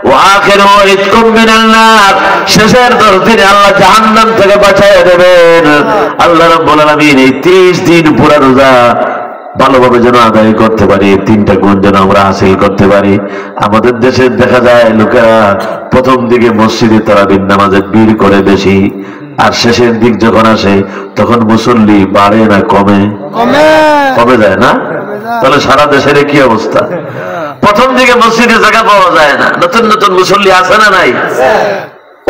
A: ওয়া আখিরুহু ইতকুম মিনান নার, শেষের 10 দিনে আল্লাহ জাহান্নাম থেকে বাঁচিয়ে দেবেন। আল্লাহ রাব্বুল আলামিন এই 30 দিন পুরা রোজা ভালোভাবে যেন আদায় করতে পারি, 3টা গুণ যেন আমরা হাসিল করতে পারি। আমাদের দেশে দেখা যায় লোকেরা প্রথম দিকে মসজিদে তারাবির নামাজে ভিড় করে বেশি, আর শেষের দিক যখন আসে তখন মুসল্লি বাড়ে না কমে? কমে যায় না? তাহলে সারা দেশের কি অবস্থা? প্রথম দিকে মসজিদে জায়গা পাওয়া যায় না, নতুন নতুন মুসল্লি আছে না নাই?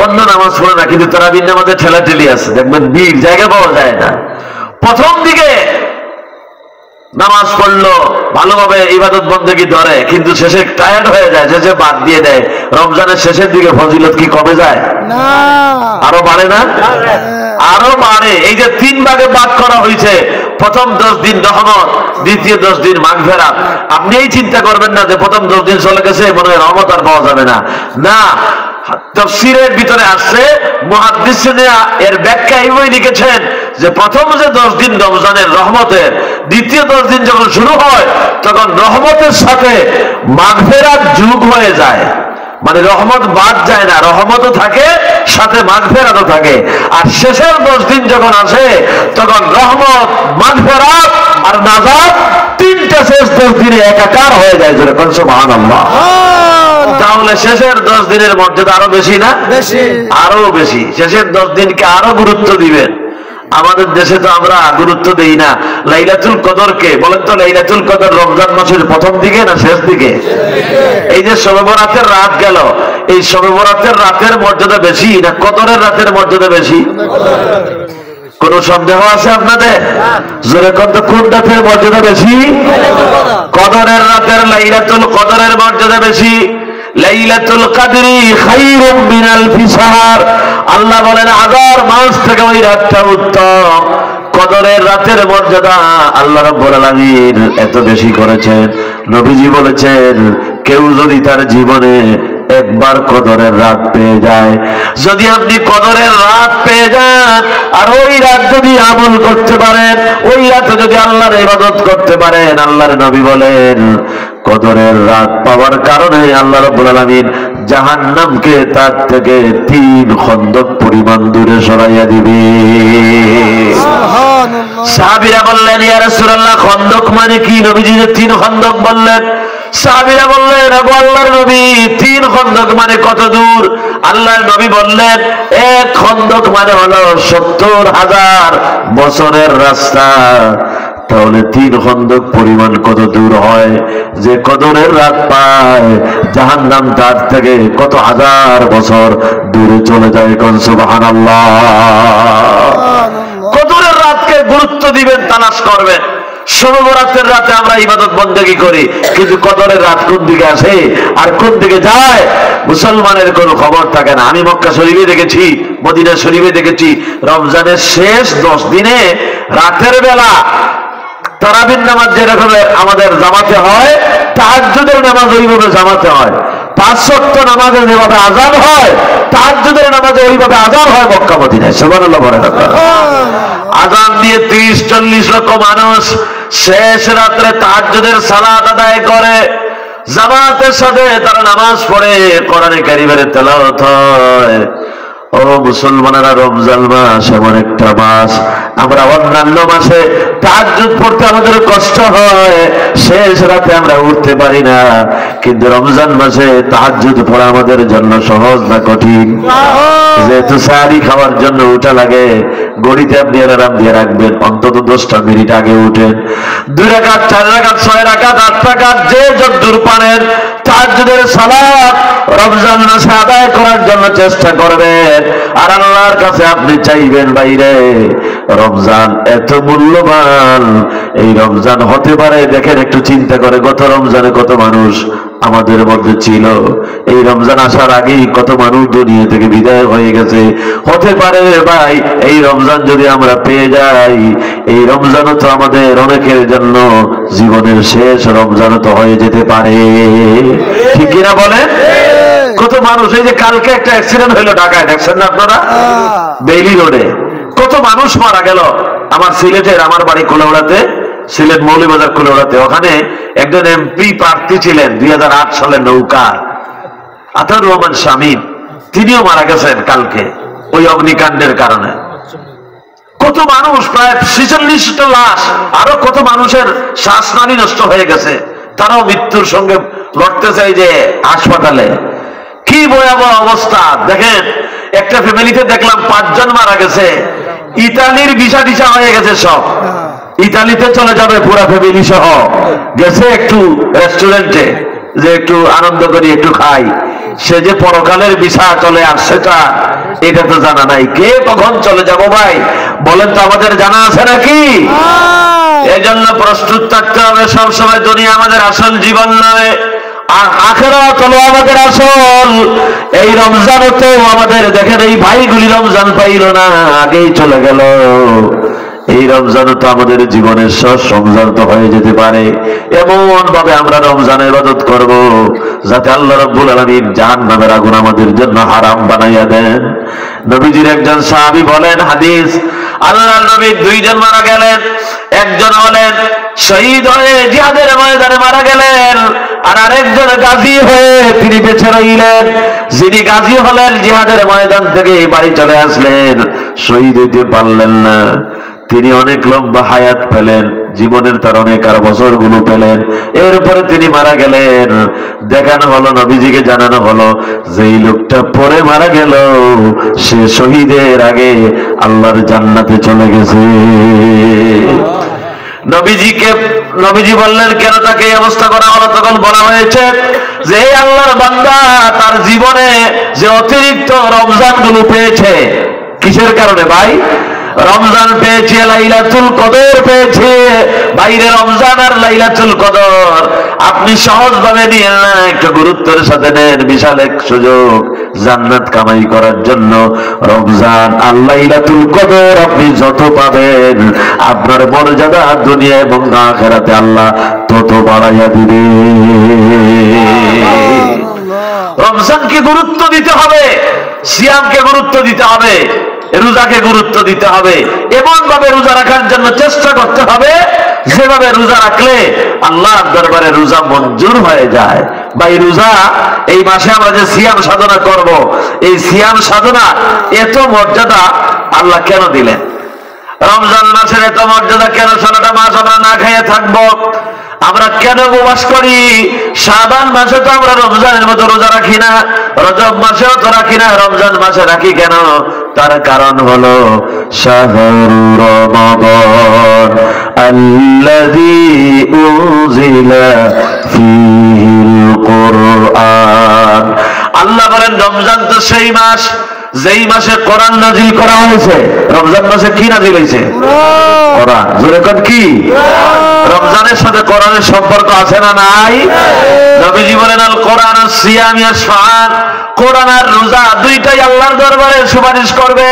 A: অন্য নামাজ পড়ে না, কিন্তু তারাবির নামাজে ঠেলাঠেলি আছে, দেখবেন ভিড়, জায়গা পাওয়া যায় না। প্রথম দিকে নামাজ পড়লো, ভালোভাবে ইবাদত বন্দেগী ধরে, কিন্তু শেষে টায়ার্ড হয়ে যায়, শেষে বাদ দিয়ে দেয়। রমজানের শেষের দিকে ফজিলত কি কমে যায়?
B: না,
A: আরো বাড়ে না? আরো বাড়ে। এই যে 3 ভাগে ভাগ করা হয়েছে, প্রথম 10 দিন রহমত, দ্বিতীয় 10 দিন মাগফিরাত। আপনি এই চিন্তা করবেন না যে প্রথম 10 দিন চলে গেছে মনে হয় রহমত আর পাওয়া যাবে না। না, তাফসীরের ভিতরে আসছে, মুহাদ্দিসিনরা এর ব্যাখ্যা এইভাবে লিখেছেন যে প্রথম যে 10 দিন রমজানের রহমতের, দ্বিতীয় 10 দিন যখন শুরু হয় তখন রহমতের সাথে মাগফিরাত যোগ হয়ে যায়। মানে রহমত বাদ যায় না, রহমতও থাকে সাথে মাগফিরাতও থাকে। আর শেষের 10 দিন যখন আসে তখন রহমত, মাগফিরাত আর নাজাত তিনটা শেষ 10 দিনে একাকার হয়ে যায়। জোরে কোন সুবহানাল্লাহ। তাহলে শেষের 10 দিনের মর্যাদা আরো বেশি না?
B: বেশি,
A: আরো বেশি। শেষের 10 দিনকে আরো গুরুত্ব দিবেন। আমাদের দেশে তো আমরা গুরুত্ব দেই না লাইলাতুল কদরকে। বলেন তো, লাইলাতুল কদর রমজান মাসের প্রথম দিকে না শেষ দিকে? এই যে শবে বরাতের রাত গেল, এই শবে বরাতের রাতের মর্যাদা বেশি না কদরের রাতের মর্যাদা বেশি? কোন সন্দেহ আছে আপনাদের? জোরে কোন, কোন রাতের মর্যাদা বেশি? কদরের রাতের, লাইলাতুল কদরের মর্যাদা বেশি। লাইলাতুল কদরি খায়রুম মিন আলফি শাহর। আল্লাহ বলেন 1000 মাস থেকে ওই রাতটা উত্তম। কদরের রাতের মর্যাদা আল্লাহ রাব্বুল আলামিন এত বেশি করেছেন, নবীজি বলেছেন কেউ যদি তার জীবনে একবার কদরের রাত পেয়ে যায়, যদি আপনি কদরের রাত পেয়ে যান আর ওই রাত যদি আমল করতে পারেন, ওই রাতে যদি আল্লাহর ইবাদত করতে পারেন, আল্লাহর নবী বলেন কদরের রাত পাওয়ার কারণে আল্লাহ রাব্বুল আলামিন জাহান্নামকে তার থেকে 3 খন্দক পরিমাণ দূরে সরাইয়া দিবে। সাহাবীরা বললেন ইয়া রাসূলুল্লাহ খন্দক মানে কি? নবীজি যে 3 খন্দক বললেন, সাহাবীরা বললেন ওগো আল্লাহর নবী 3 খন্দক মানে কত দূর? আল্লাহর নবী বললেন 1 খন্দক মানে হলো 70,000 বছরের রাস্তা। তাহলে 3 খন্দক পরিমাণ কত দূর হয়? যে কদরের রাত পায় জাহান্নাম তার থেকে কত হাজার বছর দূরে চলে যায়। কোন সুবহানাল্লাহ। কদরের রাতকে গুরুত্ব দিবেন, তালাশ করবেন। শবে বরাতের রাতে আমরা ইবাদত বন্দেগী করি, কিন্তু কদরের রাত কোন দিকে আসে আর কোন দিকে যায় মুসলমানের কোনো খবর থাকে না। আমি মক্কা শরীফে দেখেছি, মদিনা শরীফে দেখেছি, রমজানের শেষ 10 দিনে রাতের বেলা তারাবির নামাজ যেরকম আমাদের জামাতে হয়, তাহাজ্জুদের নামাজ ওইভাবে জামাতে হয়। 5 ওয়াক্ত নামাজে যেভাবে আযান হয়, তাহাজ্জুদের নামাজে ওইভাবে আযান হয় মক্কা মদিনায়। সুবহানাল্লাহ বলেন। আযান দিয়ে 30-40 লক্ষ মানুষ শেষ রাত্রে তাহাজ্জুদের সালাত আদায় করে, জামাতের সাথে তারা নামাজ পড়ে, কোরআনে কারীমের তেলাওয়াত হয়। ও মুসলমানেরা, রমজান মাস এমন একটা মাস, আমরা অন্যান্য মাসে তাহাজ্জুদ পড়তে আমাদের কষ্ট হয়, শেষ রাতে আমরা উঠতে পারি না, কিন্তু রমজান মাসে তাহাজ্জুদ পড়া আমাদের জন্য সহজ না কঠিন? যেহেতু সাহারি খাওয়ার জন্য উঠা লাগে, গড়িতে আপনি অ্যালার্ম দিয়ে রাখবেন, অন্তত 10টা মিনিট আগে উঠেন। 2 রাকাত, 4 রাকাত, 6 রাকাত, 8 রাকাত, যে যতদূর পারেন তাহাজ্জুদের সালাত রমজান মাসে আদায় করার জন্য চেষ্টা করবেন। আর আল্লাহর কাছে আপনি চাইবেন, বাইরে রমজান এত মূল্যবান, এই রমজান হতে পারে, দেখেন একটু চিন্তা করে গত রমজানে কত মানুষ আমাদের মধ্যে ছিল, এই রমজান আসার আগেই কত মানুষ দুনিয়া থেকে বিদায় হয়ে গেছে। হতে পারে ভাই এই রমজান যদি আমরা পেয়ে যাই, এই রমজানও তো আমাদের অনেকের জন্য জীবনের শেষ রমজানও তো হয়ে যেতে পারে। ঠিক কিনা বলেন? কত মানুষ, এই যে কালকে একটা অ্যাক্সিডেন্ট হইলো ঢাকায়, দেখছেন না আপনারা? বেইলি রোডে কত মানুষ মারা গেল। আমার সিলেটের, আমার বাড়ি কুলাউড়াতে, সিলেট মৌলভীবাজার কুলাউড়াতে, ওখানে একজন এমপি প্রার্থী ছিলেন 2008 সালে নৌকা, আতাউর রহমান শামীম, তিনিও মারা গেছেন কালকে ওই অগ্নিকাণ্ডের কারণে। কত মানুষ, প্রায় 46টা লাশ, আরো কত মানুষের শ্বাসনালী নষ্ট হয়ে গেছে, তারাও মৃত্যুর সঙ্গে লড়তে চাই যে হাসপাতালে। কি ভয়াবহ অবস্থা দেখেন। একটা ফ্যামিলিতে দেখলাম 5 জন মারা গেছে, ইতালির ভিসা টিসা হয়ে গেছে সব, ইতালিতে চলে যাবে পুরা ফ্যামিলি সহ। গেছে একটু রেস্টুরেন্টে যে একটু আনন্দ করি, একটু খাই, সে যে পরকালের বিষয় চলে আসছে এটা তো জানা নাই। কে কখন চলে যাব ভাই বলেন তো, আমাদের জানা আছে নাকি? এই জন্য প্রস্তুত থাকতে হবে সবসময়। দুনিয়া আমাদের আসল জীবন নয়, আখিরাত হলো আমাদের আসল। এই রমজানও তো আমাদের, দেখেন এই ভাইগুলি রমজান পাইল না, আগেই চলে গেল। এই রমজানও তো আমাদের জীবনের সব সংযত হয়ে যেতে পারে। এমন ভাবে আমরা রমজানের ইবাদত করব যাতে আল্লাহ রাব্বুল আলামিন জাহান্নামের আগুন আমাদের জন্য হারাম বানাইয়া দেন। নবীজির একজন সাহাবী বলেন, হাদিস, আল্লাহর নবী দুইজন মারা গেলেন। একজন হলেন শহীদ হয়ে জিহাদের ময়দানে মারা গেলেন, আর আরেকজন গাজী হয়ে তিনি বেঁচে রইলেন। যিনি গাজী হলেন জিহাদের ময়দান থেকে বাড়ি চলে আসলেন, শহীদ হইতে পারলেন না। তিনি অনেক লম্বা হায়াত পেলেন, জীবনের তার অনেক আর বছরগুলো পেলেন। এরপরে তিনি মারা গেলেন। দেখানো হলো, নবীজিকে জানানো হলো যে এই লোকটা পরে মারা গেল, সে শহীদের আগে আল্লাহর জান্নাতে চলে গেছে। নবীজি বললেন, কেন তাকে এই অবস্থা করা হলো? তখন বলা হয়েছে যে এই আল্লাহর বান্দা তার জীবনে যে অতিরিক্ত রমজান গুলো পেয়েছে, কিসের কারণে ভাই? রমজান পেয়েছে, লাইলাতুল কদর পেয়েছে। বাইরে রমজান আর লাইলাতুল কদর আপনি সহজভাবে নিয়েন না, একটু গুরুত্বের সাথে নেন। বিশাল এক সুযোগ জান্নাত কামাই করার জন্য। রমজান আর লাইলাতুল কদর আপনি যত পাবেন, আপনার মর্যাদা দুনিয়া এবং আখিরাতে আল্লাহ তত বাড়াইয়া দিবে। রমজানকে গুরুত্ব দিতে হবে, সিয়ামকে গুরুত্ব দিতে হবে, রোজাকে গুরুত্ব দিতে হবে। এমন ভাবে রোজা রাখার জন্য চেষ্টা করতে হবে যেভাবে রোজা রাখলে আল্লাহর দরবারে রোজা মঞ্জুর হয়ে যায়। ভাই রোজা এই মাসে আমরা যে সিয়াম সাধনা করব, এই সিয়াম সাধনা এত মর্যাদা আল্লাহ কেন দিলেন? রমজান মাসের এত মর্যাদা কেন? সারাটা মাস আমরা না খেয়ে থাকবো, আমরা কেন উপবাস করি? শাবান মাসে তো আমরা রমজানের মতো রোজা রাখি না, রজব মাসেও তো রাখি না, রমজান মাসে রাখি কেন? তার কারণ হলো শাহরু রমাদান আল্লাযী উনজিলা ফীহিল কুরআন। আল্লাহ বলেন রমজান তো সেই মাস যেই মাসে কোরআন নাজিল করা হয়েছে। রমজান মাসে কি নাজিল হয়েছে? কোরআন। জোরে কোন কি? রমজানের সাথে কোরআনের সম্পর্ক আছে না নাই? নবীজি বলেন, আল কোরআন আর সিয়াম ইয়াশফাআন, কোরআন আর রোজা দুইটাই আল্লাহর দরবারে সুপারিশ করবে।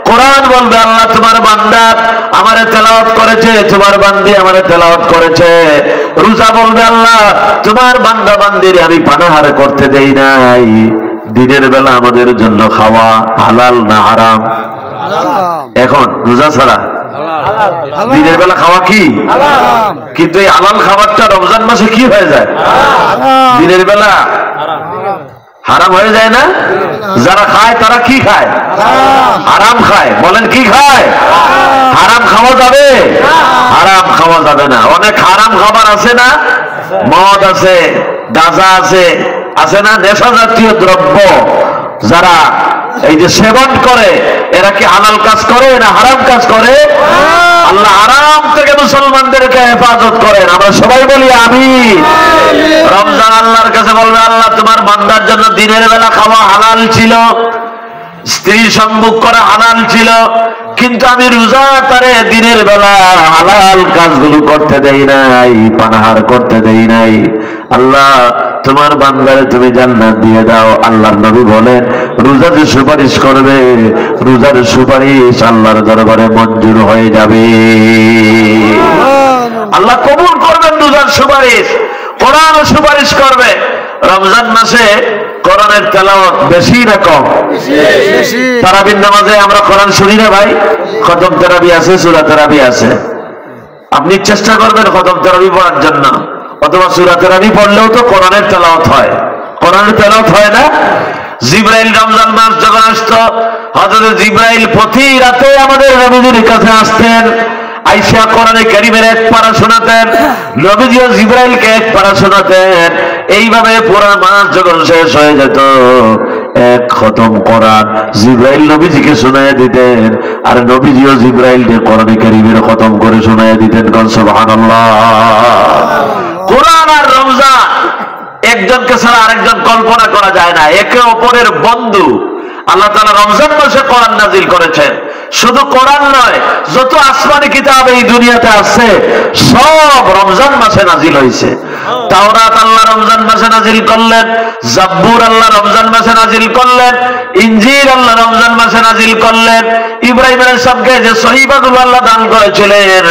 A: কোরআন বলবে, আল্লাহ তোমার বান্দা আমারে তেলাওয়াত করেছে, তোমার বান্দি আমারে তেলাওয়াত করেছে। রোজা বলবে, আল্লাহ তোমার বান্দা বান্দিরে আমি পানাহার করতে দেই নাই। দিনের বেলা আমাদের জন্য খাওয়া হালাল না হারাম? এখন রোজা ছাড়া দিনের বেলা খাওয়া কি? কিন্তু এই হালাল খাবারটা রমজান মাসে কি হয়ে যায়? দিনের বেলা হারাম হয়ে যায় না? যারা খায় তারা কি খায়? হারাম খায়। বলেন কি খায়? হারাম খাওয়া যাবে? হারাম খাওয়া যাবে না। অনেক হারাম খাবার আছে না? মদ আছে, গাঁজা আছে, আছে না? নেশা জাতীয় দ্রব্য যারা এই যে সেবন করে, এরা কি হালাল কাজ করে না হারাম কাজ করে? আল্লাহ হারাম থেকে মুসলমানদেরকে হেফাজত করেন। আমরা সবাই বলি আমিন। রমজান আল্লাহর কাছে বলবে, আল্লাহ তোমার বান্দার জন্য দিনের বেলা খাওয়া হালাল ছিল, স্ত্রী সম্মুখ করা হালাল ছিল, কিন্তু আমি রোজা তারে দিনের বেলা হালাল কাজগুলো করতে দেই নাই, পানাহার করতে দেই নাই। আল্লাহ তোমার বান্দারে তুমি জান্নাত দিয়ে দাও। আল্লাহর নবী বলেন, রোজা যে সুপারিশ করবে, রোজার সুপারিশ আল্লাহর দরবারে মঞ্জুর হয়ে যাবে। আল্লাহ কবুল করবেন রোজার সুপারিশ, কোরআন সুপারিশ করবে। রমজান মাসে কোরআনের তেলাওয়াত বেশি না কম? তারাবির নামাজে আমরা কোরআন শুনি না ভাই? খতম তারাবি আছে, সূরা তারাবি আছে। আপনি চেষ্টা করবেন খতম তারাবি পড়ার জন্য, অথবা সূরা তারাবি পড়লেও তো কোরআনের তেলাওয়াত হয়। কোরআনের তেলাওয়াত হয় না? জিবরাইল রমজান মাস যখন আসতো, হযরত জিবরাইল প্রতি রাতে আমাদের নবীজির কাছে আসতেন, আইসা কোরআনে কারীমের এক পারা শোনাতেন, নবীজিও জিবরাইলকে এক পারা শোনাতেন। এইভাবে পুরো মাস যখন শেষ হয়ে যেত, এক খতম কোরআন জিবরাইল নবীজিকে শোনাইয়া দিতেন, আর নবীজিও জিবরাইলকে কোরআনে কারীমের খতম করে শোনাইয়া দিতেন। সুবহানাল্লাহ। কোরআন আর রমজান একজন একজনকে ছাড়া আরেকজন কল্পনা করা যায় না, একে অপরের বন্ধু। আল্লাহ তাআলা রমজান মাসে কোরআন নাজিল করেছেন। শুধু কোরআন নয়, যত আসমানি কিতাব এই দুনিয়াতে আছে সব রমজান মাসে নাজিল হয়েছে। তাওরাত আল্লাহ রমজান মাসে নাজিল করলেন, জাব্বুর আল্লাহ রমজান মাসে নাজিল করলেন, ইনজিল আল্লাহ রমজান মাসে নাজিল করলেন। ইব্রাহিম আলাইহিস সালামকে যে সহিফাগুলো আল্লাহ দান করেছিলেন,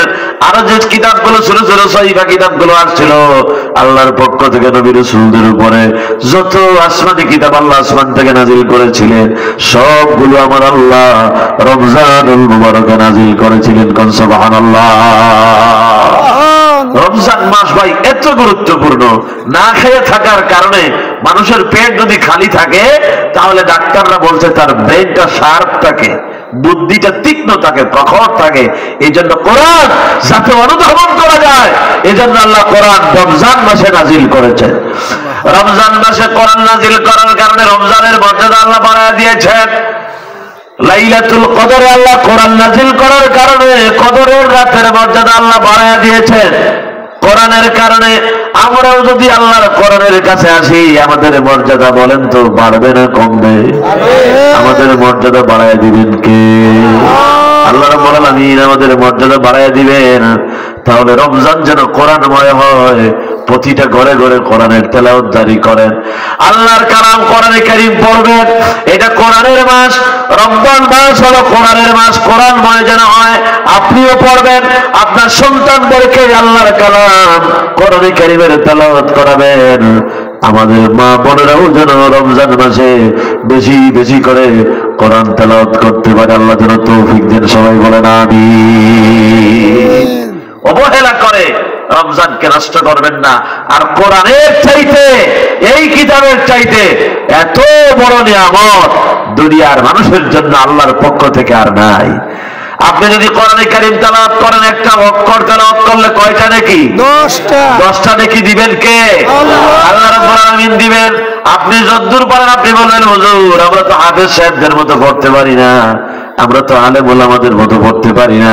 A: আরো যে কিতাবগুলো ছোট ছোট সহিফা কিতাবগুলো আসছিল আল্লাহর পক্ষ থেকে নবী রাসূলদের উপরে, যত আসমানি কিতাব আল্লাহ আসমান থেকে নাজিল করেছিলেন সবগুলো আমার আল্লাহ রমজানুল মুবারকে নাজিল করেছিলেন। কোন সুবহানাল্লাহ। রমজান মাস ভাই এত গুরুত্বপূর্ণ। না খেয়ে থাকার কারণে মানুষের পেট যদি খালি থাকে তাহলে ডাক্তাররা বলছে তার ব্রেনটা শার্প থাকে, বুদ্ধিটা তীক্ষ্ণ থাকে, প্রখর থাকে। এই জন্য কোরআন যাতে অনুধাবন করা যায়, এই জন্য আল্লাহ কোরআন রমজান মাসে নাজিল করেছেন। রমজান মাসে কোরআন নাজিল করার কারণে রমজানের মর্যাদা আল্লাহ বাড়ায় দিয়েছেন। লাইলাতুল কদরে আল্লাহ কোরআন নাজিল করার কারণে কদরের রাতের মর্যাদা আল্লাহ বাড়ায় দিয়েছেন। কোরআনের কারণে আমরাও যদি আল্লাহর কোরআনের কাছে আসি আমাদের মর্যাদা বলেন তো বাড়বে না কমবে? আমাদের মর্যাদা বাড়ায় দিবেন কে? আল্লাহ রাব্বুল আলামিন আমাদের মর্যাদা বাড়ায় দিবেন। তাহলে রমজান যেন কোরআনময় হয়, প্রতিটা ঘরে ঘরে কোরআনের তেলাওয়াত জারি করেন, আল্লাহর কালাম কোরআনে কারীম পড়বেন। এটা কোরআনের মাস, রমজান মাস হলো কোরআনের মাস। কোরআনময় যেন হয়, আপনিও পড়বেন, আপনার সন্তানদেরকে আল্লাহর কালাম কোরআনে কারীমের তেলাওয়াত করাবেন। আমাদের মা বোনেরাও যেন রমজান মাসে বেশি বেশি করে কোরআন তেলাওয়াত করতে পারে। আল্লাহ যেন তৌফিক দেন। সবাই বলেন আমিন। অবহেলা করে রমজানকে নষ্ট করবেন না। আর কোরআনের চাইতে, এই কিতাবের চাইতে এত বড় নিয়ামত দুনিয়ার মানুষের জন্য আল্লাহর পক্ষ থেকে আর নাই। আপনি যদি কোরআনে কারীম তেলাওয়াত করেন, একটা অক্ষর তেলাওয়াত করলে কয়টা নেকি? 10টা নেকি দিবেন কে? আল্লাহ রাব্বুল আলামিন দিবেন। আপনি যতদূর পারেন আপনি বলবেন হুজুর আমরা তো হাফেজ সাহেবদের মতো পড়তে পারি না, আমরা তো আলেম ওলামাদের মতো পড়তে পারি না।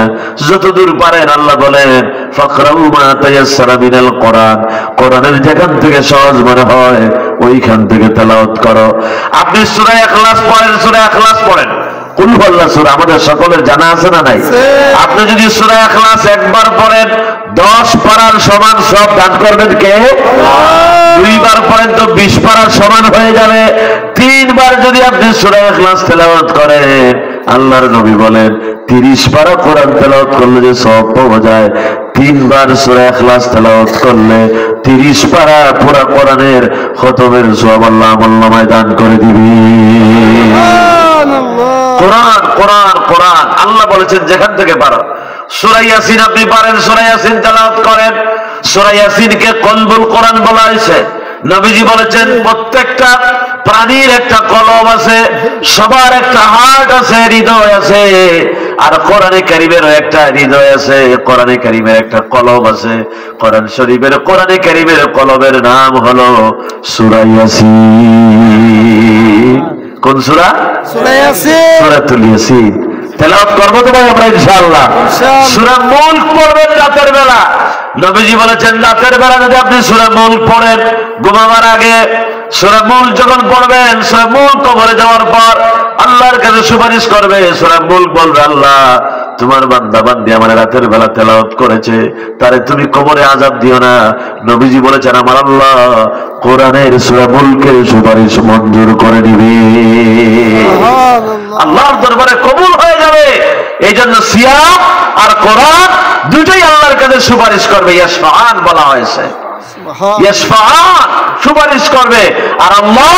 A: যতদূর পারেন আল্লাহ বলেন ফাকরাউ মা তায়াসসারা মিনাল কোরআন, কোরআনের যেখান থেকে সহজ মনে হয় ওইখান থেকে তেলাওয়াত করো। আপনি সূরা ইখলাস পড়েন, সূরা ইখলাস পড়েন, কুল হুয়াল্লাহ সূরা আমাদের সকলের জানা আছে না নাই? আপনি যদি সূরা ইখলাস একবার পড়েন 10 পারার সমান সব দান করবেন কে? 2 বার পড়েন তো 20 পারার সমান হয়ে যাবে। 3 বার যদি আপনি সূরা ইখলাস তেলাওয়াত করেন, আল্লাহর নবী বলেন 30 পারা কোরআন তেলাওয়াত করলে যে সওয়াব পাওয়া যায়, 3 বার সূরা ইখলাস তেলাওয়াত করলে 30 পারা পুরো কোরআনের খতমের সওয়াব আল্লাহ আমলনামায় দান করে দিবে। কোরআন কোরআন কোরআন আল্লাহ বলেছেন যেখান থেকে পারো। সূরা ইয়াসিন আপনি পারেন, সূরা ইয়াসিন তেলাওয়াত করেন। সূরা ইয়াসিনকে কলবুল কোরআন বলা হয়েছে। নবীজি বলেছেন প্রত্যেকটা প্রাণীর একটা কলব আছে, সবার একটা হার্ট আছে, হৃদয় আছে, আর কোরআনে কারীমেরও একটা হৃদয় আছে, কোরআনে কারীমের একটা কলব আছে। কোরআন শরীফের কোরআনে কারীমের কলবের নাম হলো সূরা ইয়াসিন। কোন সূরা? সূরা ইয়াসিন, সূরাতুল ইয়াসিন। তেলাওয়াত করব তো ভাই আমরা ইনশাআল্লাহ। সূরা মুলক পড়বেন রাতের বেলা। নবীজি বলেছেন রাতের বেলা যদি আপনি সূরা মুলক পড়েন ঘুমাবার আগে, সূরা মুলক যখন পড়বেন, সূরা মুলক কবরে যাওয়ার পর আল্লাহর কাছে সুপারিশ করবে। সূরা মুলক বলবে আল্লাহ তোমার বান্দা বান্দি আমার রাতের বেলা তেলাওয়াত করেছে, তারে তুমি কবরে আযাব দিও না। নবীজি বলেছেন আমার আল্লাহ কোরআনের সূরা মুলকের সুপারিশ মঞ্জুর করে নিবে, আল্লাহর দরবারে কবুল হয়ে যাবে। এই জন্য সিয়াম আর কোরআন দুটোই আল্লাহর কাছে সুপারিশ করবে। ইয়াশফাআন বলা হয়েছে, ইয়াশফাআন সুপারিশ করবে। আর আল্লাহ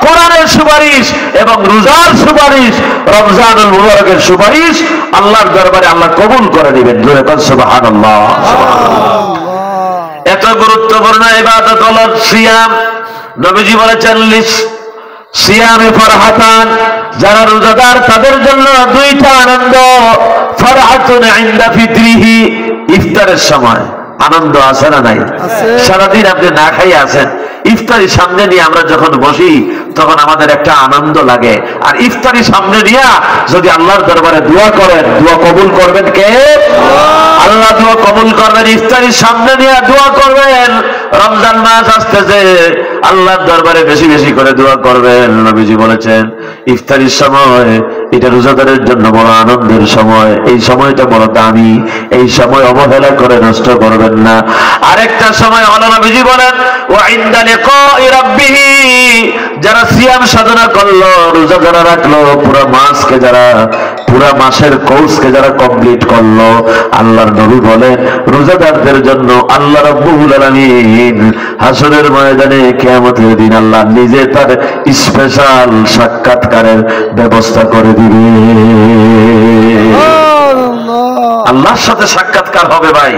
A: কোরআনের সুপারিশ এবং রোজার সুপারিশ, রমজানুল মুবারকের সুপারিশ আল্লাহর দরবারে আল্লাহ কবুল করে নেবেন। জোরে বলেন সুবহানাল্লাহ। এত গুরুত্বপূর্ণ ইবাদত হলো সিয়াম। নবীজি বলেছেন সিয়ামে ফারহাতান, যারা রোজাদার তাদের জন্য 2টা আনন্দ। ফারহাতুন ইনদা ফিতরিহি, ইফতারের সময় আনন্দ আছে না নাই? সারাদিন আপনি না খাইয়ে আছেন, ইফতারি সামনে নিয়ে আমরা যখন বসি তখন আমাদের একটা আনন্দ লাগে। আর ইফতারি সামনে নিয়ে যদি আল্লাহর দরবারে দোয়া করেন, দোয়া কবুল করবেন কে? আল্লাহ দোয়া কবুল করবেন। ইফতারির সামনে নিয়ে দোয়া করবেন। রমজান মাস আসতেছে, আল্লাহর দরবারে বেশি বেশি করে দোয়া করবেন। নবীজি বলেছেন ইফতারির সময় এটা রোজাদারের জন্য বড় আনন্দের সময়, এই সময়টা বড় দামি, এই সময় অবহেলা করে নষ্ট করবেন না। আরেকটা সময় হলো নবীজি বলেন ওয়া ইনদা লিকাই রাব্বিহি, যারা সিয়াম সাধনা করলো, রোজা যারা রাখলো, পুরো মাসকে যারা, পুরো মাসের কোর্সকে যারা কমপ্লিট করলো, আল্লাহর নবী বলেন রোজাদারদের জন্য আল্লাহ রাব্বুল আলামিন হাসরের ময়দানে কিয়ামতের দিন আল্লাহ নিজে তার স্পেশাল সাক্ষাৎকারের ব্যবস্থা করে দিবে। আল্লাহর সাথে সাক্ষাৎকার হবে ভাই।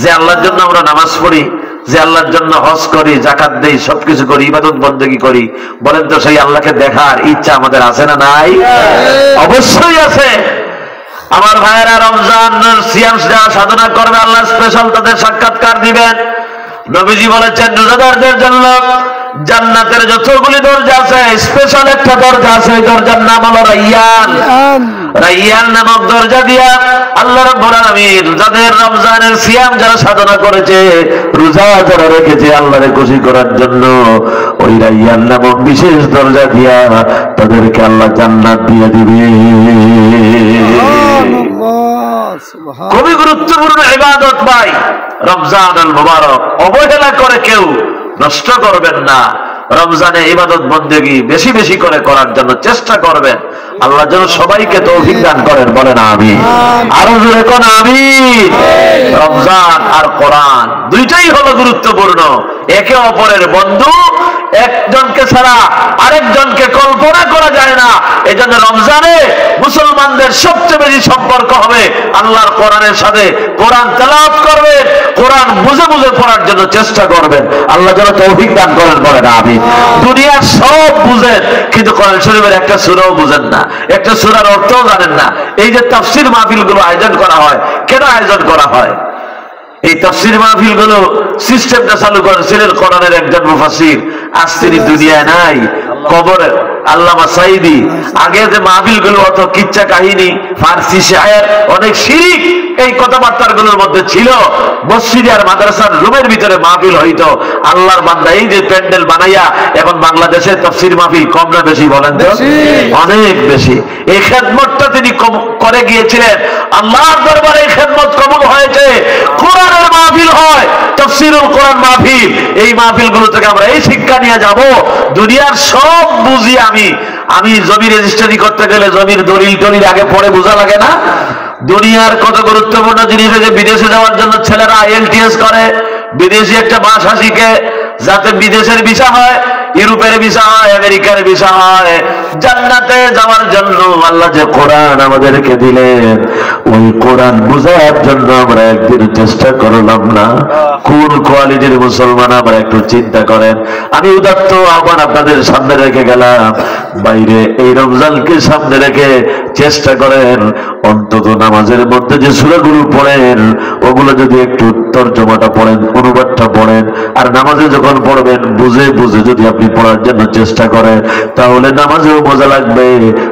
A: যে আল্লাহর জন্য আমরা নামাজ পড়ি, যে আল্লাহর জন্য হজ করি, জাকাত দেই, সবকিছু করি, ইবাদত বন্দেগী করি, বলেন তো সেই আল্লাহকে দেখার ইচ্ছা আমাদের আছে না নাই? অবশ্যই আছে। আমার ভাইয়েরা, রমজান সিয়াম যারা সাধনা করবে আল্লাহ স্পেশাল তাদের সাক্ষাৎকার দিবেন। নবীজি বলেছেন রোজাদারদের জন্য জান্নাতের যতগুলি দরজা আছে স্পেশাল একটা দরজা আছে, এই দরজার নাম হলো রাইয়ান। রাইয়ান নামক দরজা দিয়া আল্লাহ রাব্বুল আলামিন যাদের রমজানের সিয়াম যারা সাধনা করেছে, রোজা যারা রেখেছে আল্লাহরে খুশি করার জন্য, ওই রাইয়ান নামক বিশেষ দরজা দিয়া তাদেরকে আল্লাহ জান্নাত দিয়ে দিবে। খুবই গুরুত্বপূর্ণ ইবাদত ভাই রমজান আল মুবারক। অবহেলা করে কেউ নষ্ট করবেন না। রমজানে ইবাদত বন্দেগী বেশি বেশি করে করার জন্য চেষ্টা করবেন। আল্লাহ যেন সবাইকে তৌফিক দান করেন, বলেন আমিন। আরো জোরে কোন আমিন। রমজান আর কোরআন দুইটাই হলো গুরুত্বপূর্ণ, একে অপরের বন্ধু। একজনকে ছাড়া আরেকজনকে কল্পনা করা যায় না। এই জন্য রমজানে মুসলমানদের সবচেয়ে বেশি সম্পর্ক হবে আল্লাহর কোরআনের সাথে। কোরআন তেলাওয়াত করবেন, কোরআন বুঝে বুঝে পড়ার জন্য চেষ্টা করবেন। আল্লাহ যেন তৌফিক দান করেন, বলেন আমিন। দুনিয়ার সব বুঝেন কিন্তু কোরআন শরীফের একটা সূরাও বুঝেন না, একটা সূরার অর্থও জানেন না। এই যে তাফসীর মাহফিলগুলো আয়োজন করা হয়, কেন আয়োজন করা হয়? এই তাফসীর মাহফিলগুলো সিস্টেমটা চালু করেছিলেন কোরআনের একজন মুফাসসির, আজ তিনি দুনিয়ায় নাই, কবরে। আল্লামা সাঈদী। আগে যে মাহফিলগুলো অত কিচ্ছা কাহিনী, ফার্সি শায়ের, অনেক শিরিক এই কথাবার্তাগুলোর মধ্যে ছিল। মসজিদে আর মাদ্রাসার রুমের ভিতরে মাহফিল হইতো। আল্লাহর বান্দা এই যে প্যান্ডেল বানাইয়া এখন বাংলাদেশে তাফসীর মাহফিল কম না বেশি বলেন তো? অনেক বেশি। এই খেদমতটা তিনি করে গিয়েছিলেন। আল্লাহর দরবারে এই খেদমত কবুল হয়েছে। কোরআনের মাহফিল হয়, তাফসীরুল কোরআন মাহফিল। এই মাহফিলগুলো থেকে আমরা এই শিক্ষা নিয়ে যাব, দুনিয়ার সব বুঝি আমি জমি রেজিস্ট্রি করতে গেলে জমির দলিল টলিল আগে পড়ে বোঝা লাগে না? দুনিয়ার কত গুরুত্বপূর্ণ জিনিস যে বিদেশে যাওয়ার জন্য ছেলেরা IELTS করে, বিদেশি একটা ভাষা শিখে যাতে বিদেশের ভিসা হয়, ইউরোপের ভিসা হয়, আমেরিকার ভিসা হয়। জান্নাতে যাওয়ার জন্য আল্লাহ যে কোরআন আমাদেরকে দিলেন, ওই কোরআন বোঝার জন্য আমরা একদিন চেষ্টা করলাম না? কোন কোয়ালিটির মুসলমান আমরা একটু চিন্তা করেন। আমি উদাত্ত আহ্বান আপনাদের সামনে রেখে গেলাম, বাইরে এই রমজানকে সামনে রেখে চেষ্টা করেন অন্তত নামাজের মধ্যে যে সূরাগুলো পড়েন ওগুলো যদি একটু তরজমাটা পড়েন, অনুবাদটা পড়েন, আর নামাজে যখন পড়বেন বুঝে বুঝে যদি আপনি পড়ার জন্য চেষ্টা করেন, তাহলে নামাজেও মজা লাগবে,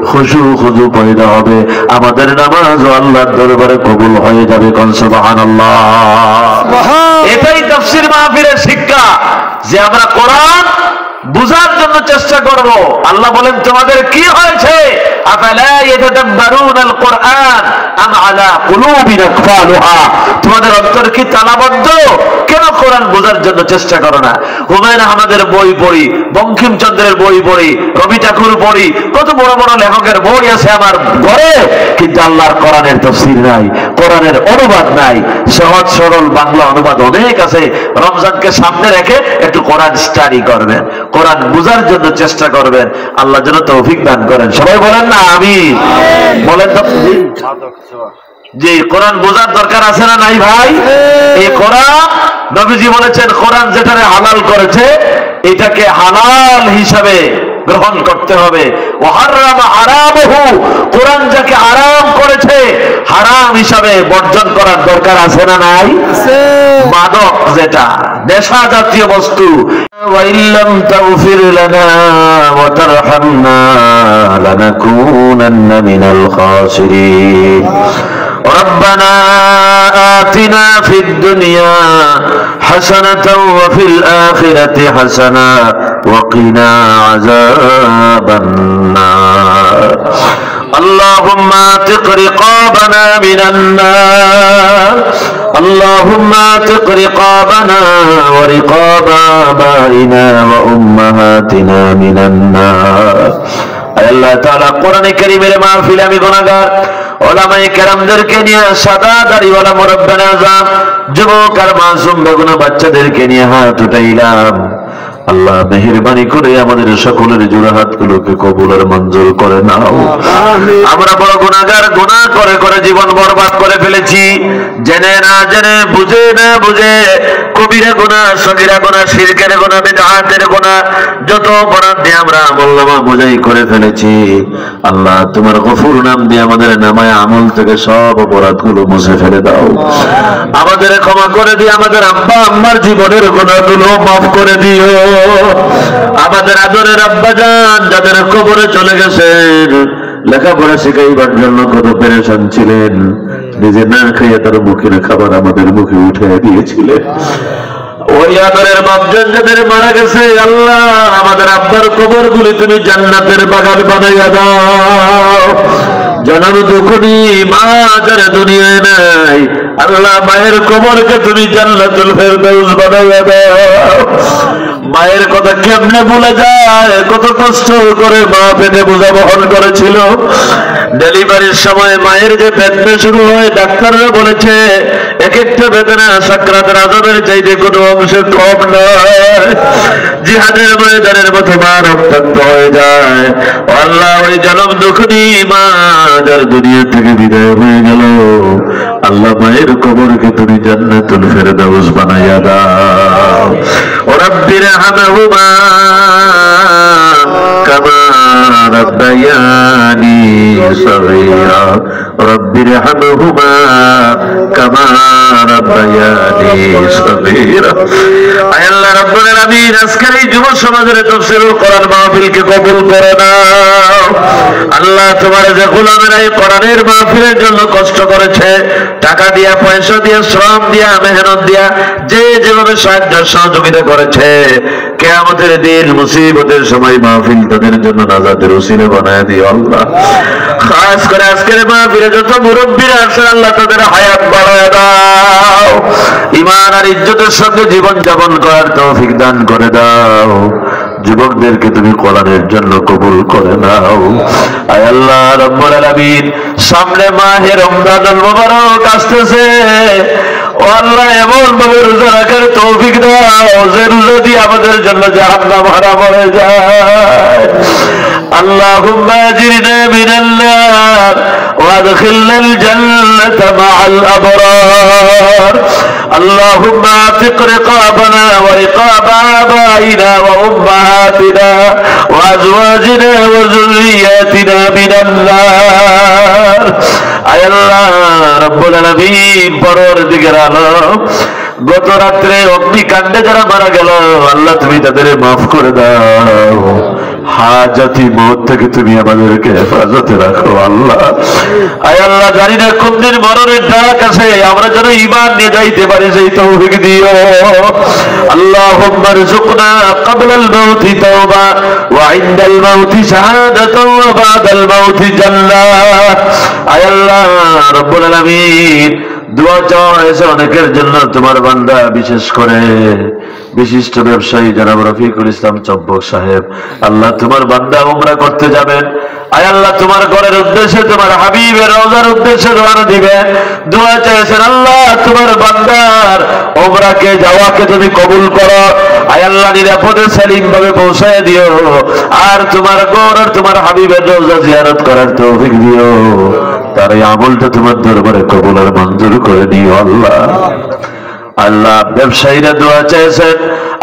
A: খুশু খুজু পয়দা হবে, আমাদের নামাজও আল্লাহর দরবারে কবুল হয়ে যাবে। কোন সুবহানাল্লাহ। এটাই তাফসীর মাহফিলের শিক্ষা, যে আমরা কোরআন বুঝার জন্য চেষ্টা করব। আল্লাহ বলেন তোমাদের কি হয়েছে? আফালা ইয়াতাদাব্বারুনাল কুরআন আম আলা কুলুবিন আকফালুহা, তোমাদের অন্তর কি তালাবদ্ধ? কেন কোরআন বোঝার জন্য চেষ্টা করো না? হুমায়ুন আহমেদের বই পড়ি, বঙ্কিমচন্দ্রের বই পড়ি, রবি ঠাকুর পড়ি, কত বড় বড় লেখকের বই আছে আমার ঘরে, কিন্তু আল্লাহর কোরআনের তাফসীর নাই, কোরআনের অনুবাদ নাই। সহজ সরল বাংলা অনুবাদ অনেক আছে। রমজানকে সামনে রেখে একটু কোরআন স্টাডি করবেন, কোরআন বুঝার জন্য চেষ্টা করবেন। আল্লাহ যেন তৌফিক দান করেন। সবাই বলেন না আমিন। বলেন তো যে কোরআন বোঝার দরকার আছে না নাই ভাই? এই কোরআন নবীজি বলেছেন কোরআন যেটারে হালাল করেছে এটাকে হালাল হিসাবে গ্রহণ করতে হবে। ওয়া হারামা হারামাহু, কোরআন যাকে হারাম করেছে হারাম হিসাবে বর্জন করার দরকার আছে না নাই? মাদক যেটা নেশা জাতীয় বস্তু, ওয়া ইল্লাম তাগফির লানা ওয়া তারহামনা লানাকুনান্না মিনাল খাসিরিন। ربنا آتنا في الدنيا حسنة وفي الآخرة حسنة وقنا عذاب النار اللهم اعتق رقابنا من النار اللهم اعتق رقابنا ورقاب آبائنا وأمهاتنا من النار। আল্লাহ তাআলা কোরআনে কারীমের মাহফিলে আমি গুনাহগার ওলামায়ে কেরামদেরকে নিয়ে সাদা দাড়িওয়ালা মুরব্বিয়ানে আযম যুবক আর মাসুম বেগুনা বাচ্চাদেরকে নিয়ে হাত উঠাইলাম। আল্লাহ মেহেরবানি করে আমাদের সকলের জোড়া হাতগুলোকে কবুল আর মঞ্জুর করে নাও। আমরা বড় গুনাহগার, গুনাহ করে করে জীবন বরবাদ করে ফেলেছি, জেনে না জেনে, বুঝে না বুঝে, কবিরা গুনাহ, সগীরা গুনাহ, শিরকের গুনাহ, বিদআতের গুনাহ, যত অপরাধ দিয়ে আমরা আমলনামা বোঝাই করে ফেলেছি। আল্লাহ তোমার গফুর নাম দিয়ে আমাদের নামায় আমল থেকে সব অপরাধগুলো মুছে ফেলে দাও। আমাদের ক্ষমা করে দিয়ে আমাদের আব্বা আম্মার জীবনের গুনাহগুলো মাফ করে দিও। আমাদের আদরের আব্বাজান যাদের কবরে চলে গেছেন, লেখাপড়া শিখাইবার জন্য কত পেরেশান ছিলেন, নিজে না খাইয়া তার মুখের খাবার আমাদের মুখে উঠে দিয়েছিলেন। ওই আদরের বাপজান যাদের মারা গেছে, আল্লাহ আমাদের আব্বার কবর গুলি তুমি জান্নাতের বাগান বানাইয়া দাও। জনম দুঃখী মা যারা দুনিয়ায় নাই, আল্লাহ মায়ের কবরকে তুমি জান্নাতুল ফেরদাউস বানাইয়া দাও। মায়ের কথা কেমনে ভুলে যায়, কত কষ্ট করে মা পেটে বোঝা বহন করেছিল। ডেলিভারির সময় মায়ের যে বেদনা শুরু হয়, ডাক্তাররা বলেছে এক একটা বেদনা সাকরাতের আযাবের চাইতে কোনো অংশে কম নয়। জিহাদের ময়দানের মতো মা রক্তাক্ত হয়ে যায়। আল্লাহ ওই জনম দুঃখী মা যার দুনিয়া থেকে বিদায় হয়ে গেল, আল্লাহ মায়ের কবরকে তুমি জান্নাতুল ফেরদাউস বানাইয়া দাও। রাব্বির হামহুমা কামা রাব্বায়ানি সগীরা রাব্বির হামহুমা কামা রাব্বায়ানি সগীরা। আয় আল্লাহ রাব্বুল আলামিন, আজকের এই যুব সমাজের তাফসীরুল কোরআন মাহফিলকে কবুল করে নাও। আল্লাহ তোমার যে গোলামেরা এই কোরআনের মাহফিলের জন্য কষ্ট করেছে, টাকা দিয়া, পয়সা দিয়া, শ্রম দিয়া, মেহনত দিয়া, যে যেভাবে সাহায্য সহযোগিতা করেছে, কিয়ামতের দিন মুসিবতের সময় মাহফিল তাদের জন্য নাজাতের ওসিলা বানায় দিও আল্লাহ। খাস করে আজকের মাহফিলে যত মুরব্বীরা আছেন, আল্লাহ তাদের হায়াত বাড়ায় দাও, ঈমান আর ইজ্জতের সঙ্গে জীবন যাপন করার তৌফিক দান করে দাও। যুবকদেরকে তুমি কোরআনের জন্য কবুল করে নাও। আয় আল্লাহ রাব্বুল আলামিন, সামনে মাহে রমজানুল মুবারক আসতেছে, ও আল্লাহ এমন ভাবে রোজা রাখার তৌফিক দাও যে রোজা দিয়ে আমাদের জন্য জাহান্নাম হারাম হয়ে যায়। আল্লাহুম্মা আজরিনা মিনান নার ওয়াদখিলনাল জান্নাতা মাআল আবরার। اللهم اعتق رقابنا ورقاب آبائنا وأمهاتنا وأزواجنا وذرياتنا من النار। আয় আল্লাহ রাব্বুল আলামিন, পরওয়ারদিগার আলম, গত রাত্রে অগ্নিকাণ্ডে যারা মারা গেল, আল্লাহ তুমি তাদের মাফ করে দাও। হাজাতি মৌত থেকে তুমি আমাদেরকে হেফাজতে রাখো আল্লাহ। আয় আল্লাহ, জানি না কোন দিন মরণের ডাক আছে, আমরা যেন ঈমান নিয়ে যাইতে পারি সেই তৌফিক দিও। আল্লাহুম্মা রযুকনা ক্বাবলাল মাউতি তাওবা ওয়া ইনদাল মাউতি শাহাদাতান ওয়া বাদাল মাউতি জান্নাহ। আয় আল্লাহ রাব্বুল আলামিন, দোয়া চাওয়া হয়েছে অনেকের জন্য, তোমার বান্দা বিশেষ করে বিশিষ্ট ব্যবসায়ী জনাব রফিকুল ইসলাম চব্বক সাহেব, আল্লাহ তোমার বান্দা উমরা করতে যাবেন। আয় আল্লাহ তোমার ঘরের উদ্দেশ্যে, তোমার হাবিবের রওজার উদ্দেশ্যে রওনা দিবে, দোয়া চাইছেন আল্লাহ তোমার বান্দার উমরাকে যাওয়াকে তুমি কবুল করো। আয় আল্লাহ নিরাপদে সালিম ভাবে পৌঁছায় দিও, আর তোমার ঘর আর তোমার হাবিবের রওজা জিয়ারত করার তৌফিক দিও। তার এই আমলটা তোমার দরবারে কবুল আর মঞ্জুর করে নিও আল্লাহ। আল্লাহ ব্যবসায়ীরা দোয়া চাইছেন,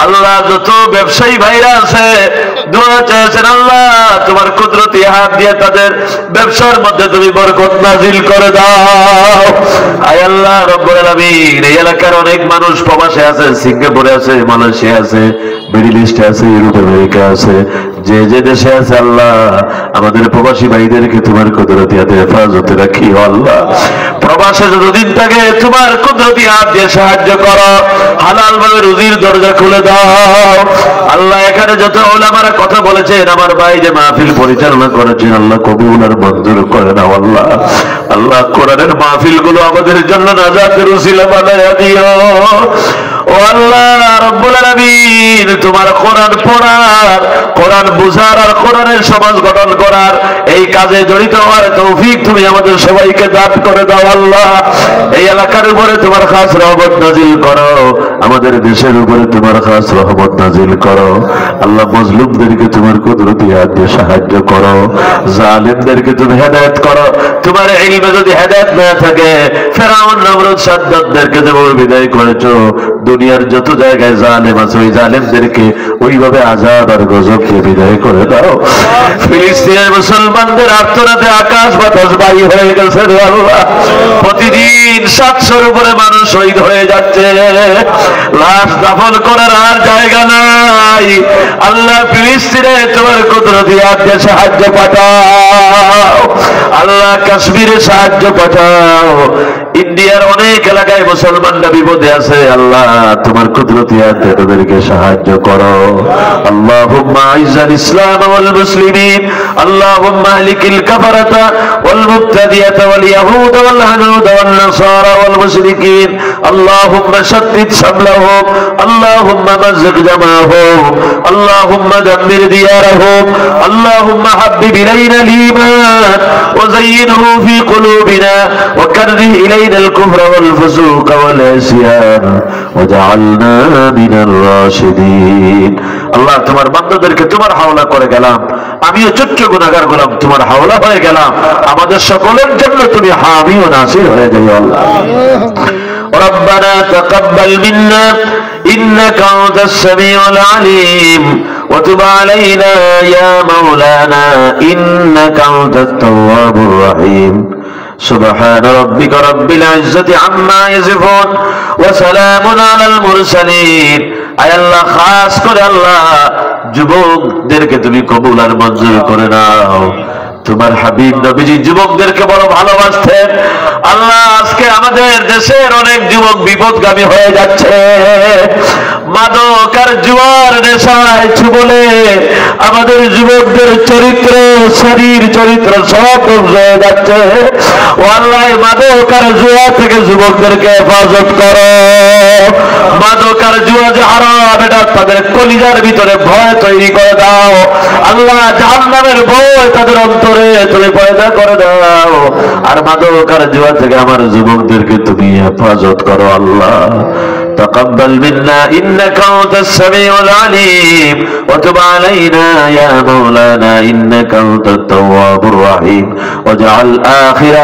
A: আল্লাহ যত ব্যবসায়ী ভাইরা আছে দোয়া চেয়েছেন আল্লাহ তোমার কুদরতি হাত দিয়ে তাদের ব্যবসার মধ্যে তুমি বরকত নাজিল করে দাও। আয় আল্লাহ রব্বুল আলামিন, এই এলাকার অনেক মানুষ প্রবাসে আছে, সিঙ্গাপুরে আছে, মালয়েশিয়া আছে, মিডল ইস্টে আছে, ইউরোপ আমেরিকা আছে, যে যে দেশে আছে আল্লাহ আমাদের প্রবাসী ভাইদেরকে তোমার কুদরতি হাতে হেফাজতে রাখিও আল্লাহ। প্রবাসে যতদিন থাকে তোমার কুদরতি হাত দিয়ে সাহায্য করো, হালাল ভাবে রুজির দরজা খুলে দাও আল্লাহ। এখানে যত ওলামারা কথা বলেছেন, আমার ভাই যে মাহফিল পরিচালনা করেছেন আল্লাহ কবুল আর মঞ্জুর করে নাও আল্লাহ। আল্লাহ কোরআনের মাহফিল গুলো আমাদের জন্য নাজাতের উসিলা বানায়া দিও ও আল্লাহ রব্বুল আলামিন। তোমার কোরআন পড়ার, কোরআন বুঝার আর কোরআনের সমাজ গঠন করার এই কাজে জড়িত হওয়ার তৌফিক তুমি আমাদের সবাইকে দান করে দাও আল্লাহ। এই এলাকার উপরে তোমার খাস রহমত নাজিল করো, আমাদের দেশের উপরে তোমার খাস রহমত নাজিল করো আল্লাহ। মজলুমদেরকে তোমার কুদরতি হাত দিয়ে সাহায্য করো, জালিমদেরকে তুমি হেদায়েত করো। তোমার ইলমে যদি হেদায়েত না থাকে, ফেরাউন নমরুদ সাদ্দাতদেরকে যেভাবে বিদায় করেছো, দুনিয়ার যত জায়গায় জালেম আছে ওই জালেমদেরকে ওইভাবে আযাব আর গজব দিয়ে বিদায় করে দাও। ফিলিস্তিনের মুসলমানদের আর্তনাদে আকাশ বাতাস বায়ু হয়ে গেছে রে আল্লাহ। প্রতিদিন 700-র উপরে মানুষ শহীদ হয়ে যাচ্ছে, লাশ দাফন করার আর জায়গা নাই আল্লাহ। ফিলিস্তিনে তোমার কুদরতি হাত দিয়ে সাহায্য পাঠাও আল্লাহ, কাশ্মীরে সাহায্য পাঠাও। ইন্ডিয়ার অনেক এলাকায় মুসলমানরা বিপদে আছে আল্লাহ, তোমার কুদরতি হাত দিয়ে তাদেরকে সাহায্য করো। আল্লাহুম্মা আইজ্জাল ইসলাম ওয়াল মুসলিমিন, আল্লাহুম্মা আহলিকিল কাফারাতা ওয়াল মুবতাদিয়াতা ওয়াল ইয়াহুদ ওয়াল হানুদ ওয়াল নাসারা ওয়াল মুশরিকিন, আল্লাহুম্মা শাত্তিত শামলাহুম, আল্লাহুম্মা মাযজিক জামাহুম, আল্লাহুম্মা দাম্মির দিয়ারাহুম, আল্লাহুম্মা হাব্বিব ইলাইনাল ঈমান ওয়া যায়্যিনহু ফি কুলুবিনা ওয়া কাররিহ ইলাইনাল কুফরা ওয়াল ফুসুকা ওয়াল ইসয়ান ওয়াজআলনা মিনার রাশিদিন। আল্লাহ তোমার বান্দাদেরকে তোমার হাওলা করে গেলাম, আমিও ছোট্ট গুনাহগার গোলাম তোমার হাওলা হয়ে গেলাম। আমাদের সকলের জন্য তুমি হামি ও নাসির হয়ে যাও আল্লাহ। ربنا تقبل منا إنك أنت السميع العليم وتب علينا يا مولانا إنك أنت التواب الرحيم سبحان ربك رب العزة عما يصفون وسلام على المرسلين। আয় আল্লাহ খাস করে আল্লাহ যুবকদেরকে তুমি কবুল আর মঞ্জুর করে নাও। তোমার হাবিব নবীজি যুবকদেরকে বড় ভালোবাসতেন আল্লাহ। আজকে আমাদের দেশের অনেক যুবক বিপদগামী হয়ে যাচ্ছে, মাদক আর জুয়ার নেশায় বলে আমাদের যুবকদের চরিত্র, শরীর চরিত্র সব ধ্বংস হয়ে যাচ্ছে। ও আল্লাহ মাদক আর জুয়া থেকে যুবকদেরকে হেফাজত করো। মাদক আর জুয়া যে হারাম এটা তাদের কলিজার ভিতরে ভয় তৈরি করে দাও আল্লাহ। জাহান্নামের ভয় তাদের অন্তরে তুমি পয়দা করে দাও। আর মাদক আর জুয়া থেকে আমার যুবকদেরকে তুমি হেফাজত করো আল্লাহ। تقبل منا إنك أنت السميع العليم وتب علينا يا مولانا إنك أنت التواب الرحيم واجعل آخر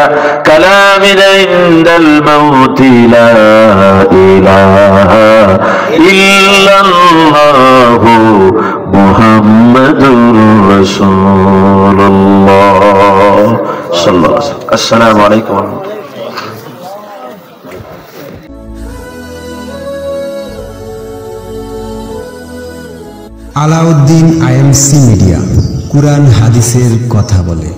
A: كلامنا عند الموت لا إله إلا الله محمد رسول الله صلى الله عليه وسلم। السلام عليكم ورحمة الله।
C: আলাউদ্দিন আইএমসি মিডিয়া, কুরআন হাদিসের কথা বলে।